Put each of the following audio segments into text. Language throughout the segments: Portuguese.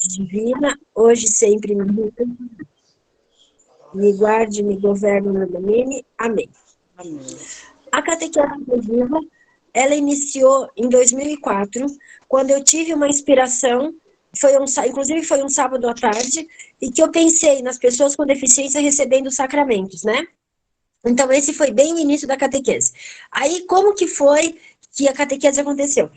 divina, hoje e sempre me guarde, me governe, me domine. Amém. Amém. A catequese inclusiva, ela iniciou em 2004, quando eu tive uma inspiração, inclusive foi um sábado à tarde, e que eu pensei nas pessoas com deficiência recebendo os sacramentos, né? Então, esse foi bem o início da catequese. Aí, como que foi que a catequese aconteceu?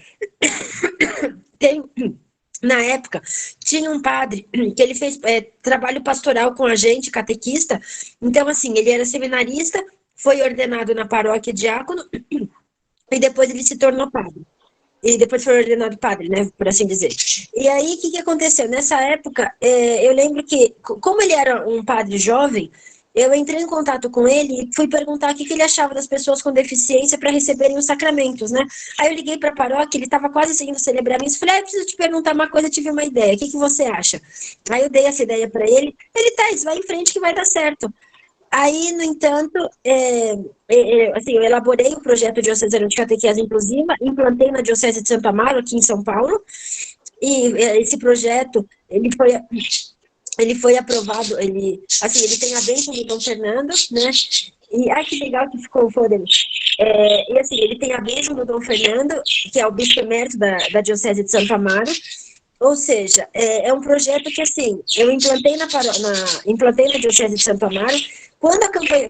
Na época, tinha um padre que ele fez trabalho pastoral com a gente, catequista. Então, assim, ele era seminarista, foi ordenado na paróquia diácono, e depois ele se tornou padre. E depois foi ordenado padre, né, por assim dizer. E aí, o que aconteceu? Nessa época, eu lembro que, como ele era um padre jovem, eu entrei em contato com ele e fui perguntar o que ele achava das pessoas com deficiência para receberem os sacramentos, né? Aí eu liguei para a paróquia, ele estava quase indo celebrar a missa, falei, preciso te perguntar uma coisa, tive uma ideia, o que você acha? Aí eu dei essa ideia para ele, isso vai em frente que vai dar certo. Aí, no entanto, assim, eu elaborei o projeto diocesano de catequese inclusiva, implantei na Diocese de Santo Amaro, aqui em São Paulo, e esse projeto, ele foi aprovado, ele tem a bênção do Dom Fernando, né? E, que legal que ficou o dele. E assim, ele tem a bênção do Dom Fernando, que é o bispo emérito da Diocese de Santo Amaro. Ou seja, é um projeto que, assim, eu implantei na Diocese de Santo Amaro.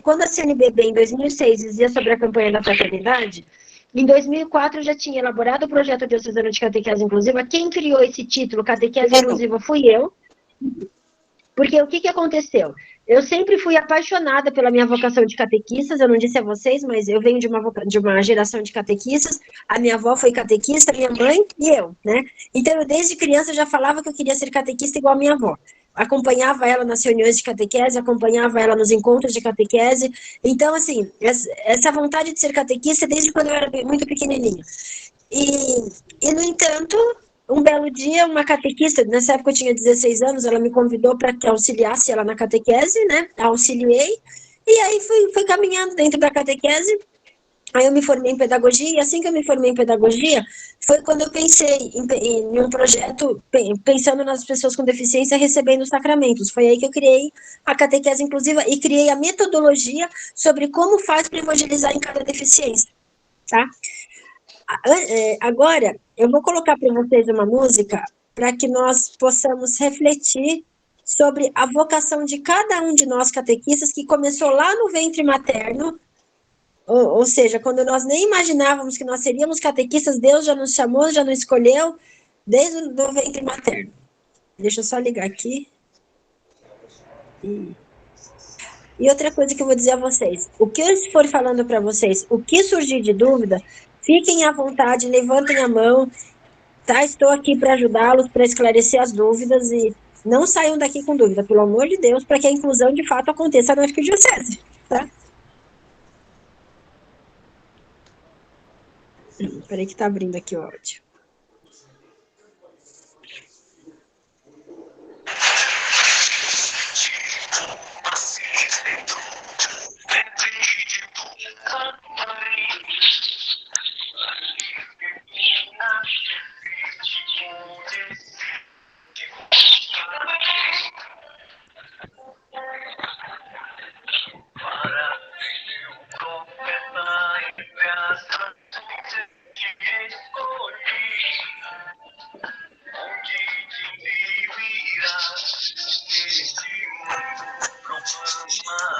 Quando a CNBB, em 2006, dizia sobre a campanha da fraternidade, em 2004 eu já tinha elaborado o projeto diocesano de catequese inclusiva. Quem criou esse título, catequese inclusiva, fui eu. Porque o que aconteceu? Eu sempre fui apaixonada pela minha vocação de catequistas, eu não disse a vocês, mas eu venho de uma geração de catequistas, a minha avó foi catequista, minha mãe e eu, né? Então, eu desde criança já falava que eu queria ser catequista igual a minha avó. Acompanhava ela nas reuniões de catequese, acompanhava ela nos encontros de catequese. Então, assim, essa vontade de ser catequista desde quando eu era muito pequenininha. E no entanto, um belo dia, uma catequista, nessa época eu tinha 16 anos, ela me convidou para que auxiliasse ela na catequese, né? Auxiliei, e aí fui caminhando dentro da catequese. Aí eu me formei em pedagogia, e assim que eu me formei em pedagogia, foi quando eu pensei em um projeto, pensando nas pessoas com deficiência recebendo os sacramentos. Foi aí que eu criei a catequese inclusiva e criei a metodologia sobre como faz para evangelizar em cada deficiência, tá? Agora, eu vou colocar para vocês uma música para que nós possamos refletir sobre a vocação de cada um de nós catequistas, que começou lá no ventre materno, ou seja, quando nós nem imaginávamos que nós seríamos catequistas, Deus já nos chamou, já nos escolheu, desde o ventre materno. Deixa eu só ligar aqui. E outra coisa que eu vou dizer a vocês, o que eu for falando para vocês, o que surgir de dúvida, fiquem à vontade, levantem a mão, tá? Estou aqui para ajudá-los, para esclarecer as dúvidas, e não saiam daqui com dúvida, pelo amor de Deus, para que a inclusão de fato aconteça na arquidiocese, tá? Peraí que tá abrindo aqui o áudio.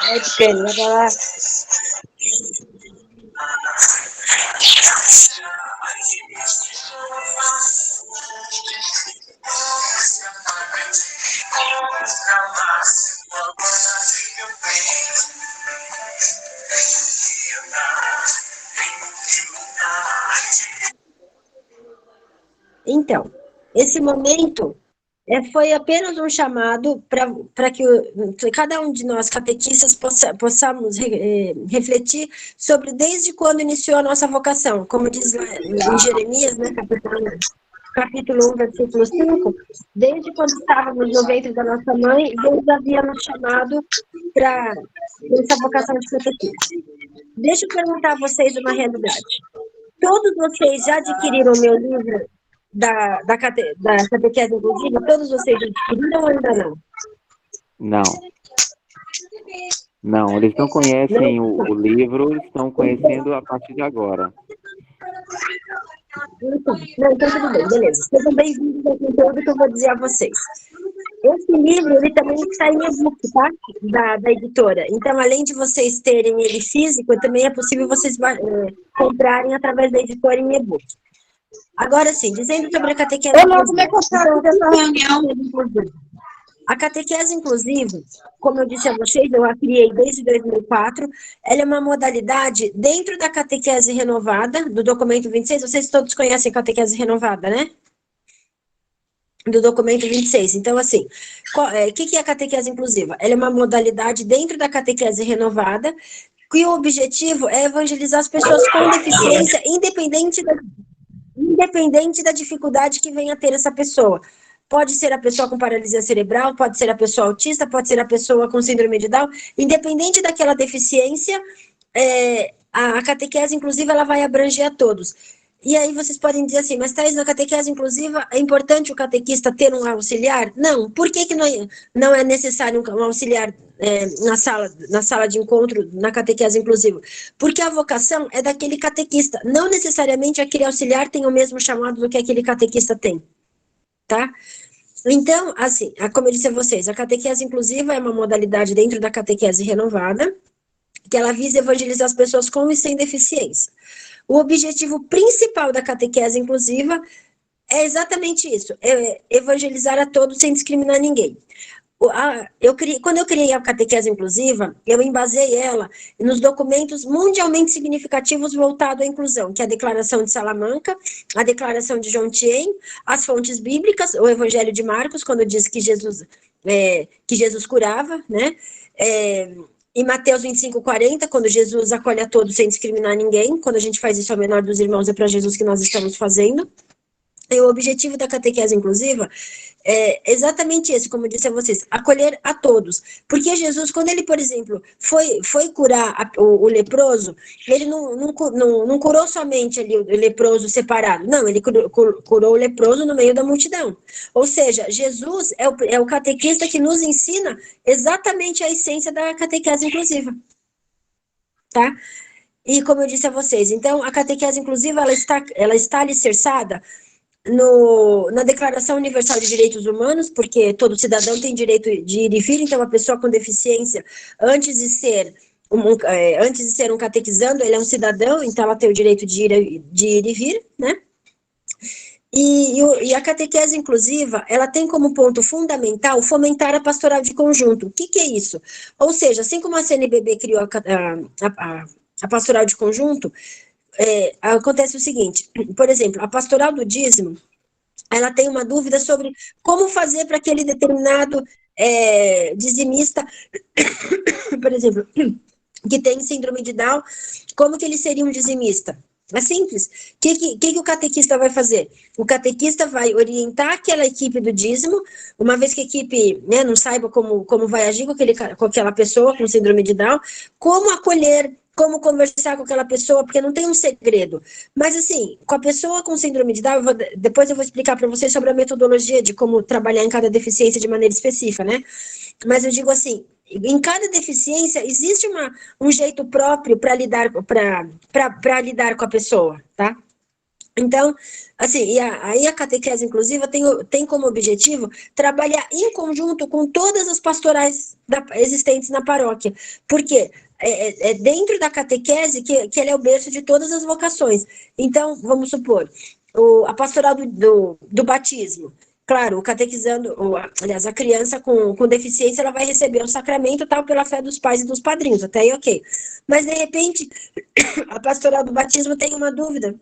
Ai, que pena, vai lá. Então, esse momento foi apenas um chamado para que cada um de nós, catequistas, possamos refletir sobre desde quando iniciou a nossa vocação. Como diz lá em Jeremias, né, capítulo 1, versículo 5, desde quando estávamos no ventre da nossa mãe, Deus havia nos chamado para essa vocação de catequista. Deixa eu perguntar a vocês uma realidade. Todos vocês já adquiriram o meu livro da catequese inclusiva, todos vocês adquiriram ou ainda não? Não. Não, eles não conhecem o livro, estão conhecendo a partir de agora. Então tudo bem, beleza. Sejam bem-vindos ao conteúdo que eu vou dizer a vocês. Esse livro, ele também está em e-book, tá? Da editora. Então, além de vocês terem ele físico, também é possível vocês comprarem através da editora em e-book. Agora sim, dizendo sobre a catequese inclusiva. Como é que eu faço dessa reunião? A catequese inclusiva, como eu disse a vocês, eu a criei desde 2004. Ela é uma modalidade dentro da catequese renovada, do documento 26. Vocês todos conhecem a catequese renovada, né? Do documento 26. Então, assim, o que é a catequese inclusiva? Ela é uma modalidade dentro da catequese renovada, que o objetivo é evangelizar as pessoas com deficiência, independente da dificuldade que venha a ter essa pessoa. Pode ser a pessoa com paralisia cerebral, pode ser a pessoa autista, pode ser a pessoa com síndrome de Down, independente daquela deficiência, a catequese inclusiva ela vai abranger a todos. E aí vocês podem dizer assim, mas Thaís, na catequese inclusiva é importante o catequista ter um auxiliar? Não. Por que não é necessário um auxiliar na sala de encontro, na catequese inclusiva? Porque a vocação é daquele catequista. Não necessariamente aquele auxiliar tem o mesmo chamado do que aquele catequista tem. Tá? Então, assim, como eu disse a vocês, a catequese inclusiva é uma modalidade dentro da catequese renovada, que ela visa evangelizar as pessoas com e sem deficiência. O objetivo principal da catequese inclusiva é exatamente isso, é evangelizar a todos sem discriminar ninguém. Quando eu criei a catequese inclusiva, eu embasei ela nos documentos mundialmente significativos voltados à inclusão, que é a Declaração de Salamanca, a Declaração de John Tien, as fontes bíblicas, o Evangelho de Marcos, quando diz que Jesus curava, né? Em Mateus 25:40, quando Jesus acolhe a todos sem discriminar ninguém, quando a gente faz isso ao menor dos irmãos, é para Jesus que nós estamos fazendo. E o objetivo da catequese inclusiva é exatamente esse, como eu disse a vocês, acolher a todos. Porque Jesus, quando ele, por exemplo, foi curar o leproso, ele não curou somente ali o leproso separado, não, ele curou o leproso no meio da multidão. Ou seja, Jesus é o catequista que nos ensina exatamente a essência da catequese inclusiva. Tá? E como eu disse a vocês, então, a catequese inclusiva, ela está alicerçada na Declaração Universal de Direitos Humanos, porque todo cidadão tem direito de ir e vir, então a pessoa com deficiência, antes de ser um catequizando, ele é um cidadão, então ela tem o direito de ir e vir, né? E a catequese inclusiva, ela tem como ponto fundamental fomentar a pastoral de conjunto. O que é isso? Ou seja, assim como a CNBB criou a pastoral de conjunto, acontece o seguinte, por exemplo, a pastoral do dízimo, ela tem uma dúvida sobre como fazer para aquele determinado dizimista, por exemplo, que tem síndrome de Down, como que ele seria um dizimista? É simples. O que o catequista vai fazer? O catequista vai orientar aquela equipe do dízimo, uma vez que a equipe não saiba como vai agir com aquela pessoa com síndrome de Down, como acolher, como conversar com aquela pessoa, porque não tem um segredo. Mas, assim, com a pessoa com síndrome de Down, depois eu vou explicar para vocês sobre a metodologia de como trabalhar em cada deficiência de maneira específica, né? Mas eu digo assim, em cada deficiência existe um jeito próprio para lidar com a pessoa, tá? Então, assim, aí a catequese inclusiva tem como objetivo trabalhar em conjunto com todas as pastorais existentes na paróquia. Por quê? É dentro da catequese que ela é o berço de todas as vocações. Então, vamos supor, a pastoral do batismo. Claro, o catequizando, aliás, a criança com deficiência, ela vai receber o sacramento tal pela fé dos pais e dos padrinhos, até aí ok. Mas, de repente, a pastoral do batismo tem uma dúvida.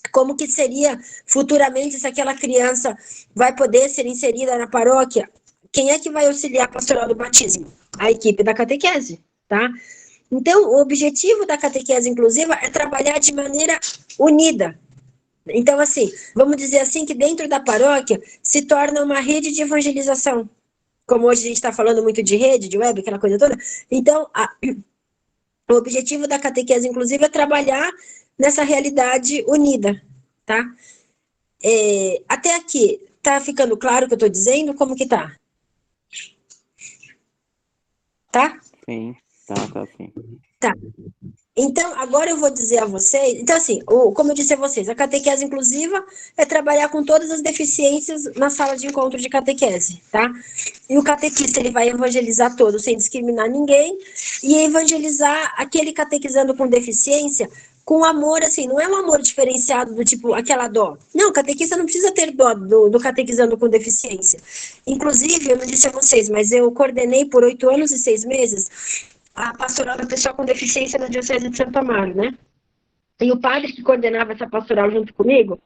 Como que seria futuramente se aquela criança vai poder ser inserida na paróquia? Quem é que vai auxiliar a pastoral do batismo? A equipe da catequese, tá? Então, o objetivo da catequese inclusiva é trabalhar de maneira unida. Então, assim, vamos dizer assim que dentro da paróquia se torna uma rede de evangelização. Como hoje a gente está falando muito de rede, de web, aquela coisa toda. Então, o objetivo da catequese inclusiva é trabalhar nessa realidade unida, tá? Até aqui, tá ficando claro o que eu estou dizendo? Como que tá? Tá? Sim, tá sim. Tá. Então, agora eu vou dizer a vocês. Então, assim, como eu disse a vocês, a catequese inclusiva é trabalhar com todas as deficiências na sala de encontro de catequese, tá? E o catequista, ele vai evangelizar todos sem discriminar ninguém e evangelizar aquele catequizando com deficiência com amor, assim, não é um amor diferenciado do tipo aquela dó. Não, o catequista não precisa ter dó do catequizando com deficiência. Inclusive, eu não disse a vocês, mas eu coordenei por 8 anos e 6 meses a pastoral da pessoa com deficiência na Diocese de Santo Amaro, né? E o padre que coordenava essa pastoral junto comigo,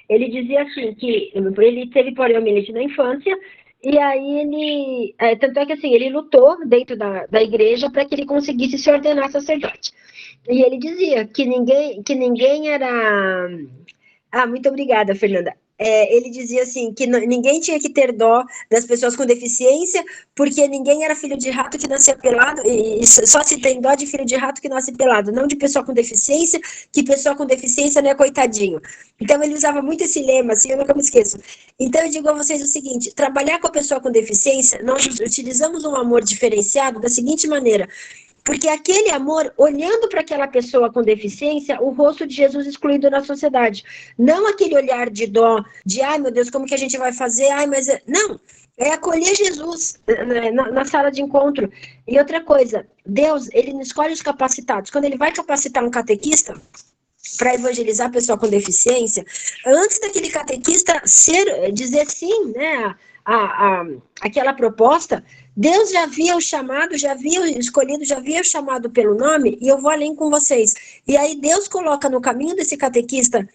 ele dizia assim, que ele teve poliomielite na infância, e aí ele, tanto é que assim, ele lutou dentro da igreja para que ele conseguisse se ordenar sacerdote. E ele dizia que ninguém era... Ah, muito obrigada, Fernanda. Ele dizia assim, que ninguém tinha que ter dó das pessoas com deficiência, porque ninguém era filho de rato que nascia pelado, e só se tem dó de filho de rato que nasce pelado, não de pessoa com deficiência, que pessoa com deficiência não é coitadinho. Então ele usava muito esse lema, assim, eu nunca me esqueço. Então eu digo a vocês o seguinte, trabalhar com a pessoa com deficiência, nós utilizamos um amor diferenciado da seguinte maneira: porque aquele amor, olhando para aquela pessoa com deficiência, o rosto de Jesus excluído na sociedade. Não aquele olhar de dó, de ai meu Deus, como que a gente vai fazer? Ai, mas. Não, é acolher Jesus na sala de encontro. E outra coisa, Deus, ele não escolhe os capacitados. Quando ele vai capacitar um catequista para evangelizar a pessoa com deficiência, antes daquele catequista dizer sim, né, aquela proposta, Deus já havia o chamado, já havia o escolhido, já havia o chamado pelo nome, e eu vou além com vocês. E aí Deus coloca no caminho desse catequista,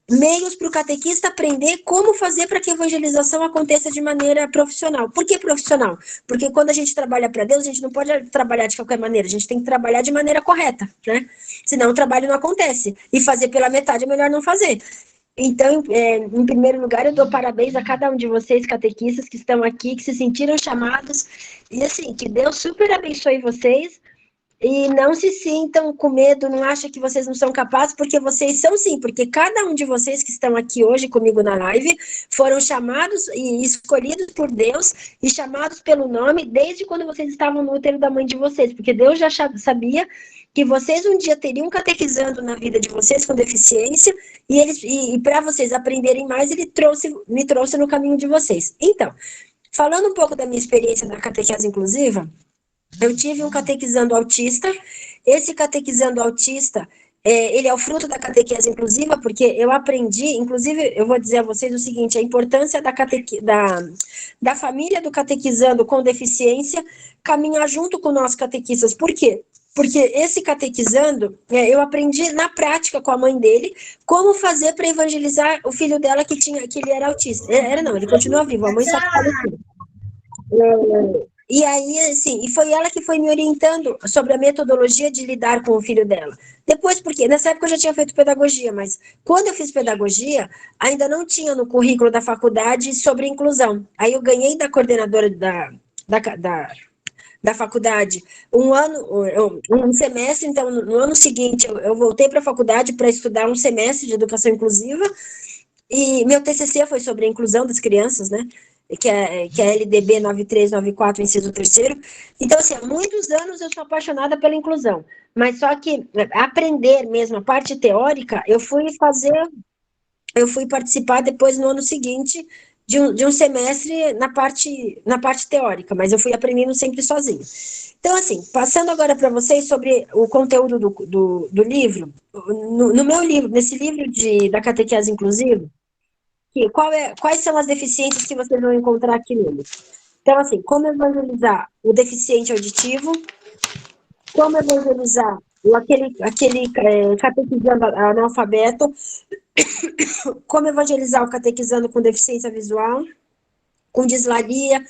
meios para o catequista aprender como fazer para que a evangelização aconteça de maneira profissional. Por que profissional? Porque quando a gente trabalha para Deus, a gente não pode trabalhar de qualquer maneira, a gente tem que trabalhar de maneira correta, né? Senão o trabalho não acontece. E fazer pela metade é melhor não fazer. Então, em primeiro lugar, eu dou parabéns a cada um de vocês, catequistas, que estão aqui, que se sentiram chamados. E assim, que Deus super abençoe vocês. E não se sintam com medo, não achem que vocês não são capazes, porque vocês são sim, porque cada um de vocês que estão aqui hoje comigo na live foram chamados e escolhidos por Deus e chamados pelo nome desde quando vocês estavam no útero da mãe de vocês, porque Deus já sabia que vocês um dia teriam catequizando na vida de vocês com deficiência e para vocês aprenderem mais, ele me trouxe no caminho de vocês. Então, falando um pouco da minha experiência na catequese inclusiva, eu tive um catequizando autista. Esse catequizando autista, ele é o fruto da catequese inclusiva, porque eu aprendi, inclusive, eu vou dizer a vocês o seguinte, a importância da família do catequizando com deficiência caminhar junto com nós catequistas. Por quê? Porque esse catequizando, eu aprendi na prática com a mãe dele como fazer para evangelizar o filho dela que ele era autista. Não, ele continua vivo, a mãe só faleceu. E aí, assim, e foi ela que foi me orientando sobre a metodologia de lidar com o filho dela. Depois, porque nessa época eu já tinha feito pedagogia, mas quando eu fiz pedagogia, ainda não tinha no currículo da faculdade sobre inclusão. Aí eu ganhei da coordenadora da faculdade um semestre, então no ano seguinte eu voltei para a faculdade para estudar um semestre de educação inclusiva, e meu TCC foi sobre a inclusão das crianças, né? Que é a LDB 9394, inciso 3º. Então, assim, há muitos anos eu sou apaixonada pela inclusão, mas só que aprender mesmo a parte teórica, eu fui participar depois no ano seguinte de um semestre na parte teórica, mas eu fui aprendendo sempre sozinha. Então, assim, passando agora para vocês sobre o conteúdo do livro, no meu livro, nesse livro da catequese inclusiva, quais são as deficiências que vocês vão encontrar aqui nele? Então, assim, como evangelizar o deficiente auditivo, como evangelizar aquele catequizando analfabeto, como evangelizar o catequizando com deficiência visual, com dislalia,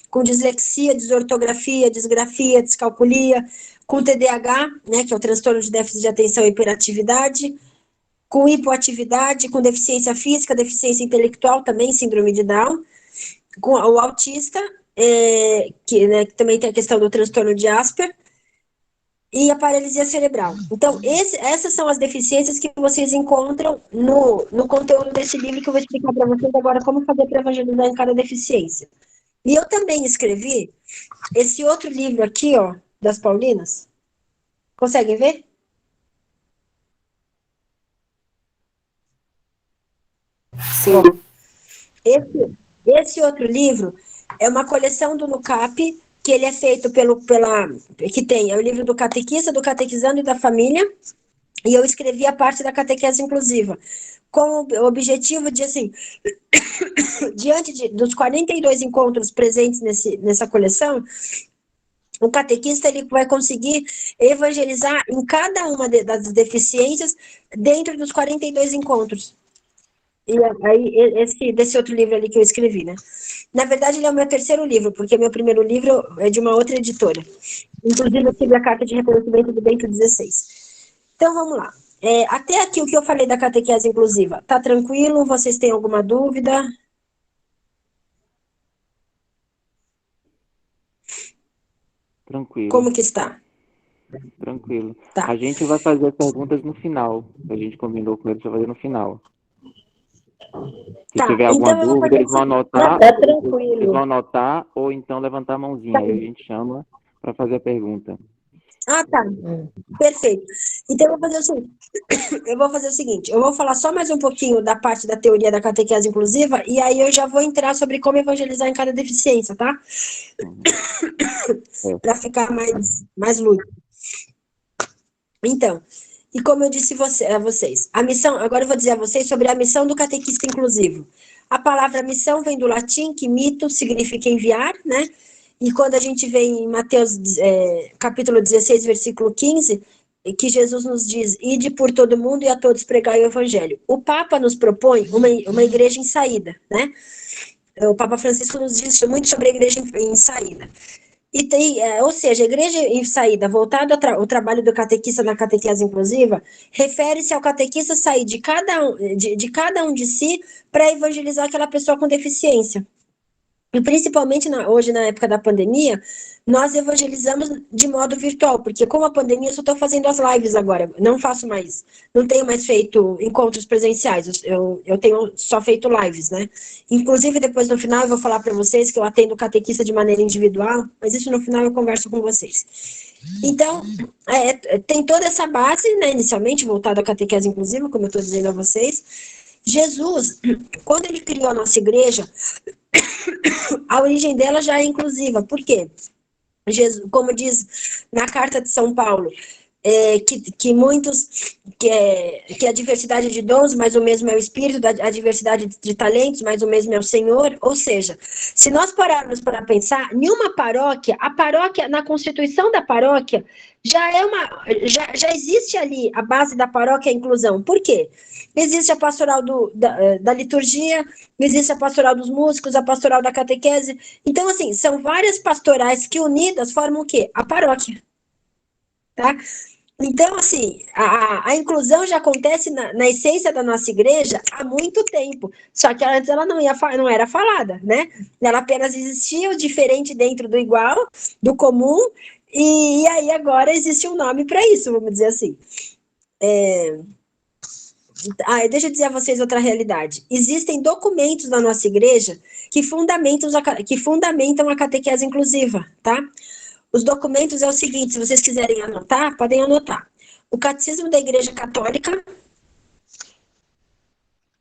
com dislexia, desortografia, disgrafia, descalculia, com TDAH, né, que é o transtorno de déficit de atenção e hiperatividade, com hipoatividade, com deficiência física, deficiência intelectual também, síndrome de Down, com o autista, que também tem a questão do transtorno de Asper, e a paralisia cerebral. Então, essas são as deficiências que vocês encontram no conteúdo desse livro que eu vou explicar para vocês agora como fazer para evangelizar em cada deficiência. E eu também escrevi esse outro livro aqui, ó, das Paulinas. Conseguem ver? Sim. Ó, esse outro livro é uma coleção do NUCAP, que ele é feito que tem, é o livro do catequista, do catequizando e da família, e eu escrevi a parte da catequese inclusiva, com o objetivo de, assim, diante dos 42 encontros presentes nessa coleção, o catequista ele vai conseguir evangelizar em cada uma das deficiências dentro dos 42 encontros. E aí, desse outro livro ali que eu escrevi, né? Na verdade, ele é o meu terceiro livro, porque meu primeiro livro é de uma outra editora. Inclusive, eu tive a carta de reconhecimento do Bento XVI. Então, vamos lá. Até aqui o que eu falei da catequese inclusiva. Tá tranquilo? Vocês têm alguma dúvida? Tranquilo. Como que está? Tranquilo. Tá. A gente vai fazer as perguntas no final. A gente combinou com eles para fazer no final. Se tiver alguma dúvida, eles vão anotar. Tá tranquilo. Eles vão anotar ou então levantar a mãozinha. Aí a gente chama para fazer a pergunta. Ah, tá. Perfeito. Então, eu vou fazer o seguinte, eu vou falar só mais um pouquinho da parte da teoria da catequese inclusiva, e aí eu já vou entrar sobre como evangelizar em cada deficiência, tá? Para ficar mais lúdico. Então, e como eu disse a vocês, a missão, agora eu vou dizer a vocês sobre a missão do catequista inclusivo. A palavra missão vem do latim, que mito significa enviar, né? E quando a gente vê em Mateus capítulo 16, versículo 15, que Jesus nos diz, ide por todo mundo e a todos pregai o evangelho. O Papa nos propõe uma igreja em saída, né? O Papa Francisco nos diz muito sobre a igreja em saída. E ou seja, a igreja em saída, voltada ao trabalho do catequista na catequese inclusiva, refere-se ao catequista sair de cada um de si para evangelizar aquela pessoa com deficiência. E principalmente hoje, na época da pandemia, nós evangelizamos de modo virtual, porque com a pandemia eu só estou fazendo as lives agora, não tenho mais feito encontros presenciais, eu tenho só feito lives, né? Inclusive, depois no final eu vou falar para vocês que eu atendo catequista de maneira individual, mas isso no final eu converso com vocês. Então, tem toda essa base, né, inicialmente voltada à catequese inclusiva, como eu estou dizendo a vocês. Jesus, quando ele criou a nossa igreja, a origem dela já é inclusiva. Por quê? Jesus, como diz na carta de São Paulo, que a diversidade de dons, mas o mesmo é o Espírito, a diversidade de talentos, mas o mesmo é o Senhor. Ou seja, se nós pararmos para pensar, em uma paróquia, a paróquia, na constituição da paróquia, já existe ali a base da paróquia, a inclusão. Por quê? Existe a pastoral da liturgia, existe a pastoral dos músicos, a pastoral da catequese. Então, assim, são várias pastorais que unidas formam o quê? A paróquia. Tá? Então, assim, a inclusão já acontece na essência da nossa igreja há muito tempo. Só que antes ela não era falada, né? Ela apenas existia o diferente dentro do igual, do comum, e aí agora existe um nome para isso, vamos dizer assim. Deixa eu dizer a vocês outra realidade. Existem documentos na nossa igreja que fundamentam a catequese inclusiva, tá? Os documentos é o seguinte, se vocês quiserem anotar, podem anotar. O Catecismo da Igreja Católica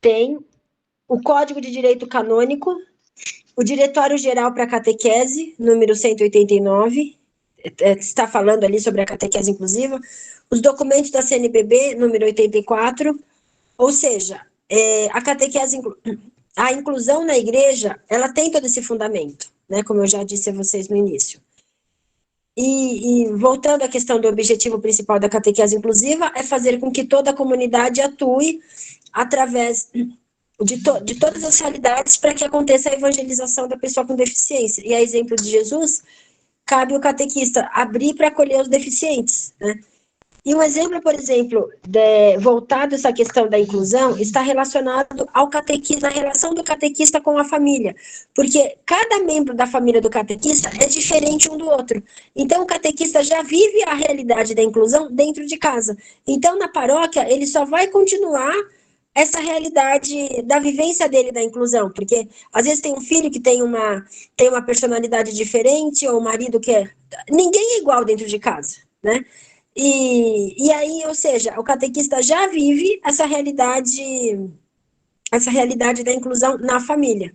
tem o Código de Direito Canônico, o Diretório Geral para a Catequese, número 189, está falando ali sobre a catequese inclusiva, os documentos da CNBB, número 84, ou seja, a inclusão na igreja, ela tem todo esse fundamento, né, como eu já disse a vocês no início. E voltando à questão do objetivo principal da catequese inclusiva, é fazer com que toda a comunidade atue através de todas as realidades para que aconteça a evangelização da pessoa com deficiência. E a exemplo de Jesus, cabe o catequista abrir para acolher os deficientes, né? E um exemplo, por exemplo, voltado a essa questão da inclusão, está relacionado ao catequista, a relação do catequista com a família. Porque cada membro da família do catequista é diferente um do outro. Então, o catequista já vive a realidade da inclusão dentro de casa. Então, na paróquia, ele só vai continuar essa realidade da vivência dele da inclusão, porque às vezes tem um filho que tem uma personalidade diferente, ou um marido que é... Ninguém é igual dentro de casa, né? E aí, ou seja, o catequista já vive essa realidade da inclusão na família.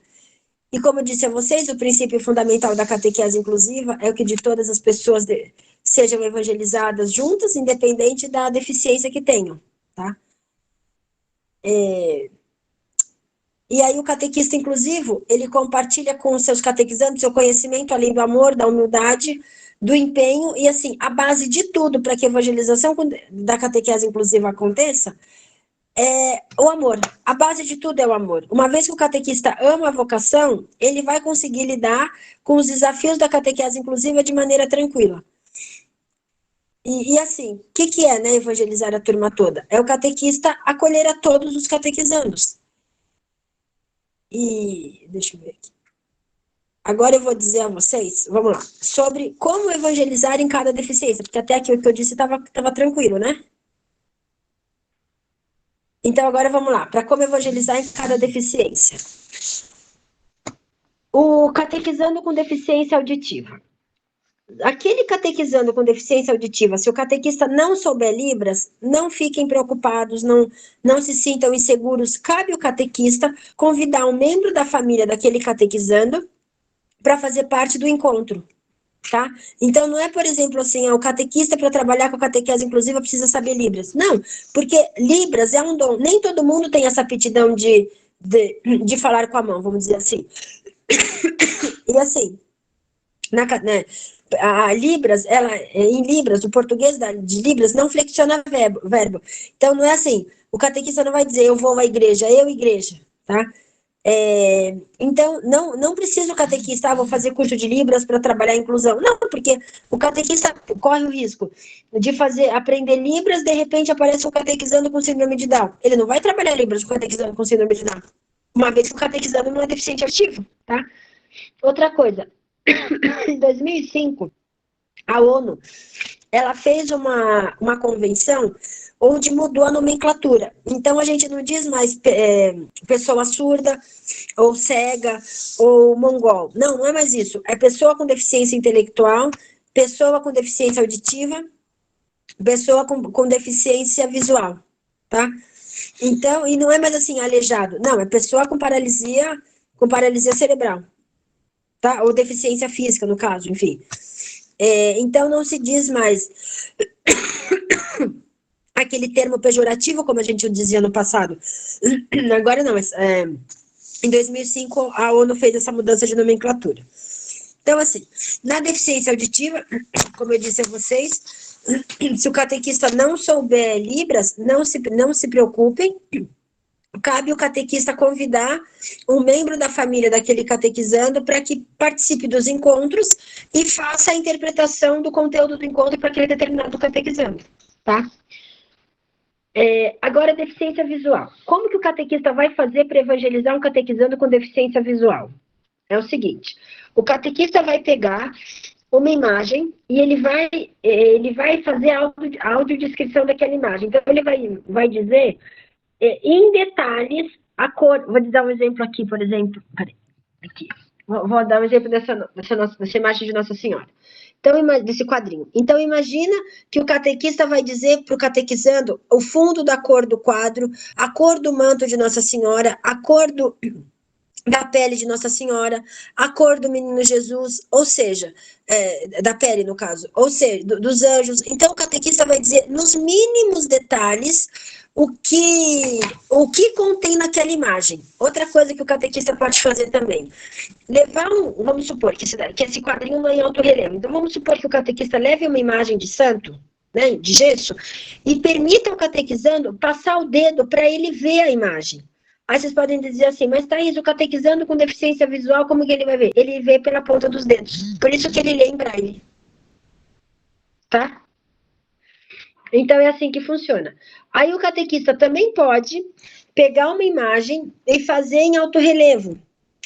E como eu disse a vocês, o princípio fundamental da catequese inclusiva é o que de todas as pessoas sejam evangelizadas juntas, independente da deficiência que tenham, tá? E aí o catequista inclusivo, ele compartilha com os seus catequizandos seu conhecimento, além do amor, da humildade, do empenho, e assim, a base de tudo para que a evangelização da catequese inclusiva aconteça é o amor. A base de tudo é o amor. Uma vez que o catequista ama a vocação, ele vai conseguir lidar com os desafios da catequese inclusiva de maneira tranquila. E assim, o que é, né, evangelizar a turma toda? É o catequista acolher a todos os catequizandos. E deixa eu ver aqui. Agora eu vou dizer a vocês, vamos lá, sobre como evangelizar em cada deficiência, porque até aqui o que eu disse estava tranquilo, né? Então agora vamos lá, para como evangelizar em cada deficiência. O catequizando com deficiência auditiva. Aquele catequizando com deficiência auditiva, se o catequista não souber Libras, não fiquem preocupados, não se sintam inseguros. Cabe ao catequista convidar um membro da família daquele catequizando para fazer parte do encontro, tá? Então, não é, por exemplo, assim, o catequista para trabalhar com a catequese inclusiva precisa saber Libras. Não, porque Libras é um dom. Nem todo mundo tem essa aptidão de falar com a mão, vamos dizer assim. E assim, a Libras, em Libras, o português de Libras não flexiona verbo. Então, não é assim, o catequista não vai dizer eu vou à igreja, igreja, tá? Então, não precisa o catequista, vou fazer curso de Libras para trabalhar a inclusão. Não, porque o catequista corre o risco de aprender Libras, de repente aparece um catequizando com síndrome de Down. Ele não vai trabalhar Libras com catequizando com síndrome de Down, uma vez que o catequizando não é deficiente ativo, tá? Outra coisa, em 2005, a ONU, ela fez uma convenção onde mudou a nomenclatura. Então, a gente não diz mais pessoa surda, ou cega, ou mongol. Não é mais isso. É pessoa com deficiência intelectual, pessoa com deficiência auditiva, pessoa com deficiência visual, tá? Então, e não é mais assim, aleijado. Não, é pessoa com paralisia cerebral, tá? Ou deficiência física, no caso, enfim. Então, não se diz mais aquele termo pejorativo, como a gente dizia no passado. Agora não, mas em 2005 a ONU fez essa mudança de nomenclatura. Então, assim, na deficiência auditiva, como eu disse a vocês, se o catequista não souber Libras, não se preocupem, cabe o catequista convidar um membro da família daquele catequizando para que participe dos encontros e faça a interpretação do conteúdo do encontro para aquele determinado catequizando, tá? Agora, deficiência visual. Como que o catequista vai fazer para evangelizar um catequizando com deficiência visual? É o seguinte, o catequista vai pegar uma imagem e ele vai fazer a audiodescrição daquela imagem. Então, ele vai dizer em detalhes a cor. Vou dar um exemplo aqui, por exemplo. Peraí, aqui. Vou dar um exemplo dessa imagem de Nossa Senhora. Então, desse quadrinho. Então, imagina que o catequista vai dizer para o catequizando o fundo da cor do quadro, a cor do manto de Nossa Senhora, a cor da pele de Nossa Senhora, a cor do menino Jesus, ou seja, da pele, no caso, ou seja, dos anjos. Então, o catequista vai dizer, nos mínimos detalhes, o que contém naquela imagem. Outra coisa que o catequista pode fazer também, vamos supor que esse quadrinho não é em alto relevo, então vamos supor que o catequista leve uma imagem de santo, né, de gesso, e permita ao catequizando passar o dedo para ele ver a imagem. Aí vocês podem dizer assim, mas Thaís, o catequizando com deficiência visual, como que ele vai ver? Ele vê pela ponta dos dedos. Por isso que ele lê em braille. Tá? Então, é assim que funciona. Aí, o catequista também pode pegar uma imagem e fazer em alto relevo.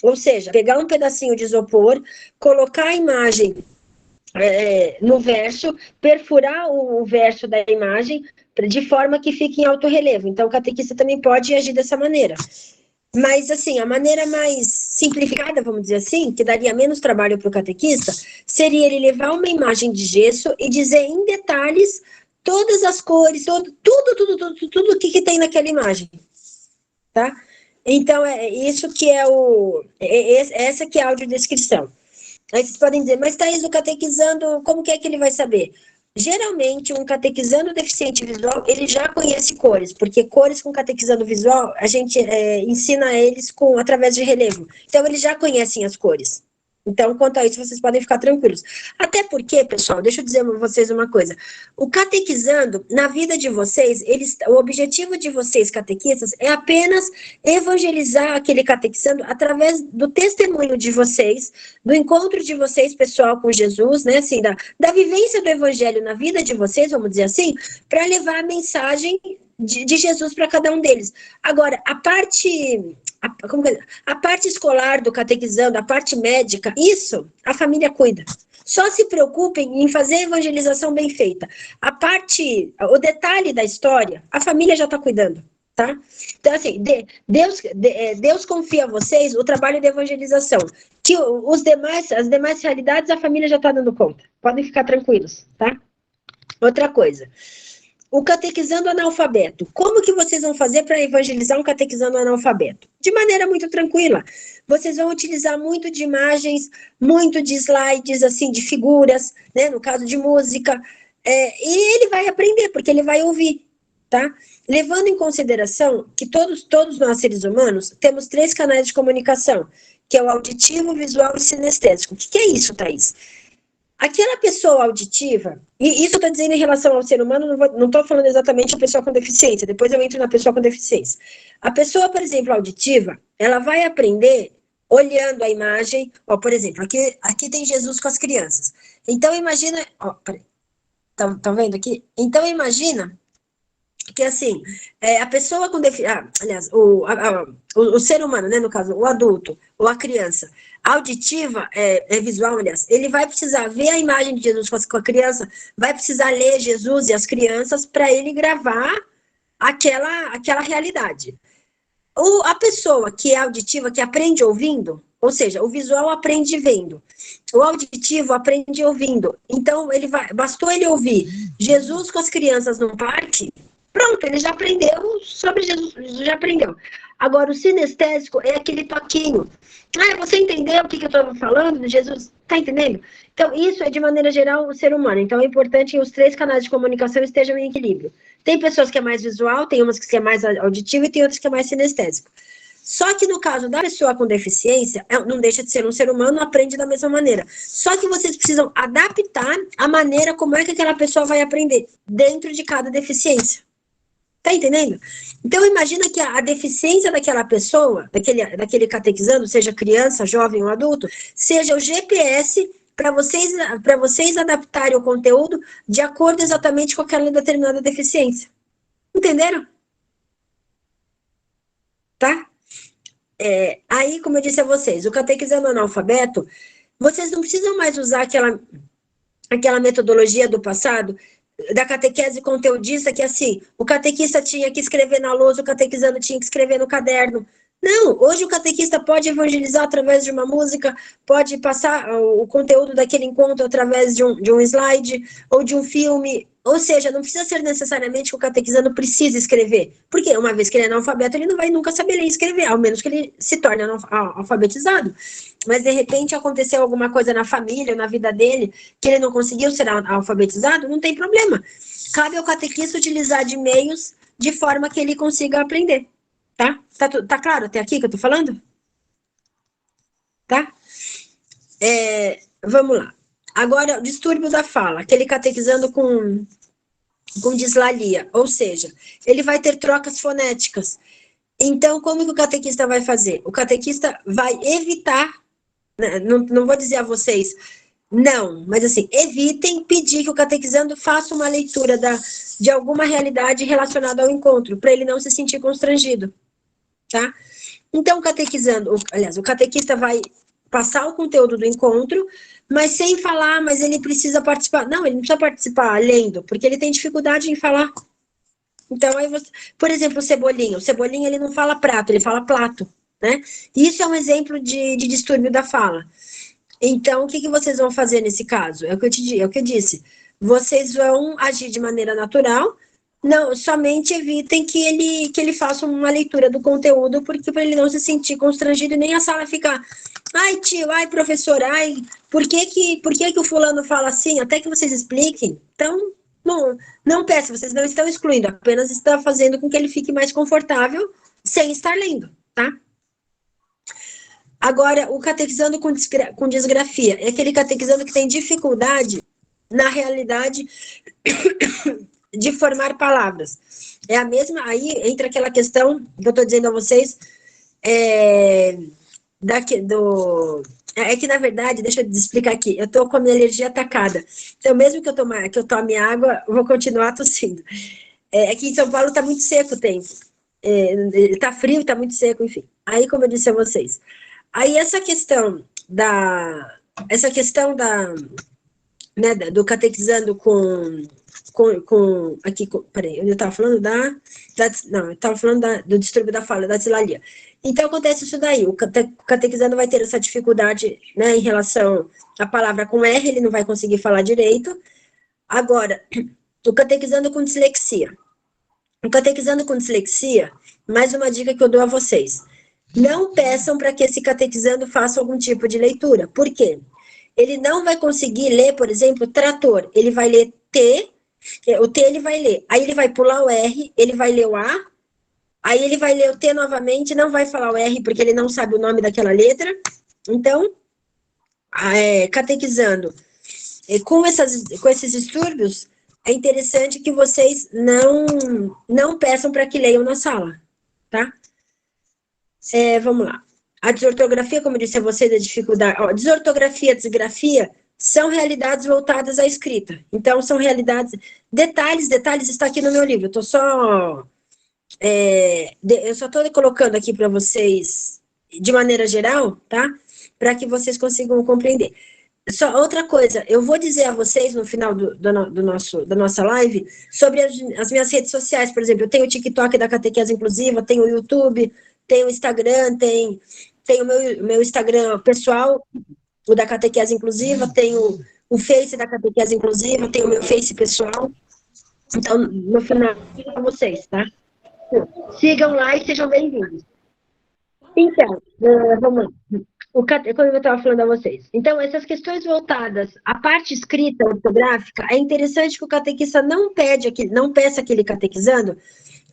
Ou seja, pegar um pedacinho de isopor, colocar a imagem no verso, perfurar o verso da imagem de forma que fique em alto relevo. Então, o catequista também pode agir dessa maneira. Mas, assim, a maneira mais simplificada, vamos dizer assim, que daria menos trabalho para o catequista, seria ele levar uma imagem de gesso e dizer em detalhes todas as cores, tudo o que tem naquela imagem, tá? Então, é isso que essa que é a audiodescrição. Aí vocês podem dizer, mas Thaís, o catequizando, como que é que ele vai saber? Geralmente, um catequizando deficiente visual, ele já conhece cores, porque cores com catequizando visual, a gente ensina eles através de relevo. Então, eles já conhecem as cores. Então, quanto a isso, vocês podem ficar tranquilos. Até porque, pessoal, deixa eu dizer para vocês uma coisa. O catequizando, na vida de vocês, o objetivo de vocês, catequistas, é apenas evangelizar aquele catequizando através do testemunho de vocês, do encontro de vocês, pessoal, com Jesus, né, assim, da vivência do evangelho na vida de vocês, vamos dizer assim, para levar a mensagem de Jesus para cada um deles. Agora, a parte escolar do catequizando, a parte médica, isso a família cuida. Só se preocupem em fazer a evangelização bem feita. O detalhe da história, a família já está cuidando, tá? Então, assim, Deus confia a vocês o trabalho de evangelização. Que as demais realidades, a família já está dando conta. Podem ficar tranquilos, tá? Outra coisa. O catequizando analfabeto. Como que vocês vão fazer para evangelizar um catequizando analfabeto? De maneira muito tranquila. Vocês vão utilizar muito de imagens, muito de slides, assim, de figuras, né? No caso de música. E ele vai aprender, porque ele vai ouvir, tá? Levando em consideração que todos nós, seres humanos, temos 3 canais de comunicação, que é o auditivo, visual e sinestésico. O que é isso, Thaís? Aquela pessoa auditiva, e isso eu estou dizendo em relação ao ser humano, não estou falando exatamente a pessoa com deficiência, depois eu entro na pessoa com deficiência. A pessoa, por exemplo, auditiva, ela vai aprender olhando a imagem, por exemplo, aqui tem Jesus com as crianças. Então, imagina, peraí, estão vendo aqui? Então, imagina que, assim, a pessoa com deficiência, aliás, o ser humano, né, no caso, o adulto ou a criança, auditiva, visual, aliás, ele vai precisar ver a imagem de Jesus com a criança, vai precisar ler Jesus e as crianças para ele gravar aquela realidade. A pessoa que é auditiva, que aprende ouvindo, ou seja, o visual aprende vendo, o auditivo aprende ouvindo. Então, bastou ele ouvir Jesus com as crianças num parque, pronto, ele já aprendeu sobre Jesus, já aprendeu. Agora, o sinestésico é aquele toquinho. Você entendeu o que eu estou falando de Jesus? Está entendendo? Então, isso é, de maneira geral, o ser humano. Então, é importante que os 3 canais de comunicação estejam em equilíbrio. Tem pessoas que é mais visual, tem umas que é mais auditivo e tem outras que é mais sinestésico. Só que no caso da pessoa com deficiência, não deixa de ser um ser humano, aprende da mesma maneira. Só que vocês precisam adaptar a maneira como é que aquela pessoa vai aprender dentro de cada deficiência. Tá entendendo? Então, imagina que a deficiência daquela pessoa, daquele catequizando, seja criança, jovem ou adulto, seja o GPS para vocês adaptarem o conteúdo de acordo exatamente com aquela determinada deficiência. Entenderam? Tá? Aí, como eu disse a vocês, o catequizando analfabeto, vocês não precisam mais usar aquela metodologia do passado, da catequese conteudista, que assim, o catequista tinha que escrever na lousa, o catequizando tinha que escrever no caderno. Não, hoje o catequista pode evangelizar através de uma música, pode passar o conteúdo daquele encontro através de um slide ou de um filme. Ou seja, não precisa ser necessariamente que o catequizando precise escrever. Porque uma vez que ele é analfabeto, ele não vai nunca saber ler e escrever, ao menos que ele se torne alfabetizado. Mas, de repente, aconteceu alguma coisa na família, na vida dele, que ele não conseguiu ser alfabetizado, não tem problema. Cabe ao catequista utilizar de meios de forma que ele consiga aprender. Tá claro até aqui que eu tô falando? Tá? Vamos lá. Agora, o distúrbio da fala, aquele catequizando com dislalia, ou seja, ele vai ter trocas fonéticas. Então, como que o catequista vai fazer? O catequista vai evitar, não vou dizer a vocês, Não, mas assim, evitem pedir que o catequizando faça uma leitura de alguma realidade relacionada ao encontro, para ele não se sentir constrangido, tá? Então, o catequista vai passar o conteúdo do encontro, mas sem falar, mas ele precisa participar. Não, ele não precisa participar lendo, porque ele tem dificuldade em falar. Então, aí você, por exemplo, o Cebolinha ele não fala prato, ele fala plato, né? Isso é um exemplo de distúrbio da fala. Então, o que vocês vão fazer nesse caso? É o que eu disse. Vocês vão agir de maneira natural, não, somente evitem que ele faça uma leitura do conteúdo, porque para ele não se sentir constrangido e nem a sala ficar, ai tio, ai professor, ai, por que o fulano fala assim? Até que vocês expliquem. Então, não peça, vocês não estão excluindo, apenas está fazendo com que ele fique mais confortável sem estar lendo, tá? Agora, o catequizando com disgrafia é aquele catequizando que tem dificuldade, na realidade, de formar palavras. É a mesma, aí entra aquela questão que eu estou dizendo a vocês, é que, na verdade, deixa eu explicar aqui, eu estou com a minha alergia atacada. Então, mesmo que eu tome água, eu vou continuar tossindo. Aqui em São Paulo está muito seco o tempo. Está frio, está muito seco, enfim. Aí, como eu disse a vocês, aí essa questão né, do catequizando peraí, eu estava falando eu estava falando do distúrbio da fala, da dislalia. Então, acontece isso daí, o catequizando vai ter essa dificuldade, né, em relação à palavra com R, ele não vai conseguir falar direito. Agora, o catequizando com dislexia. O catequizando com dislexia, mais uma dica que eu dou a vocês. Não peçam para que esse catequizando faça algum tipo de leitura. Por quê? Ele não vai conseguir ler, por exemplo, trator. Ele vai ler T, o T ele vai ler. Aí ele vai pular o R, ele vai ler o A, aí ele vai ler o T novamente, não vai falar o R porque ele não sabe o nome daquela letra. Então, catequizando com esses distúrbios, é interessante que vocês não peçam para que leiam na sala, tá? Vamos lá. A desortografia, como eu disse a vocês, a dificuldade. Desortografia e disgrafia são realidades voltadas à escrita. Então, são realidades. Detalhes está aqui no meu livro. Eu só estou colocando aqui para vocês, de maneira geral, tá? Para que vocês consigam compreender. Só outra coisa, eu vou dizer a vocês no final da nossa live sobre as minhas redes sociais, por exemplo, eu tenho o TikTok da Catequese Inclusiva, tenho o YouTube, tenho o Instagram, tenho o meu Instagram pessoal, o da Catequese Inclusiva, tenho o Face da Catequese Inclusiva, tenho o meu Face pessoal. Então, no final, com vocês, tá? Sigam lá e sejam bem-vindos. Então, vamos lá. Como eu estava falando a vocês. Então, essas questões voltadas à parte escrita, ortográfica, é interessante que o catequista não peça aquele catequizando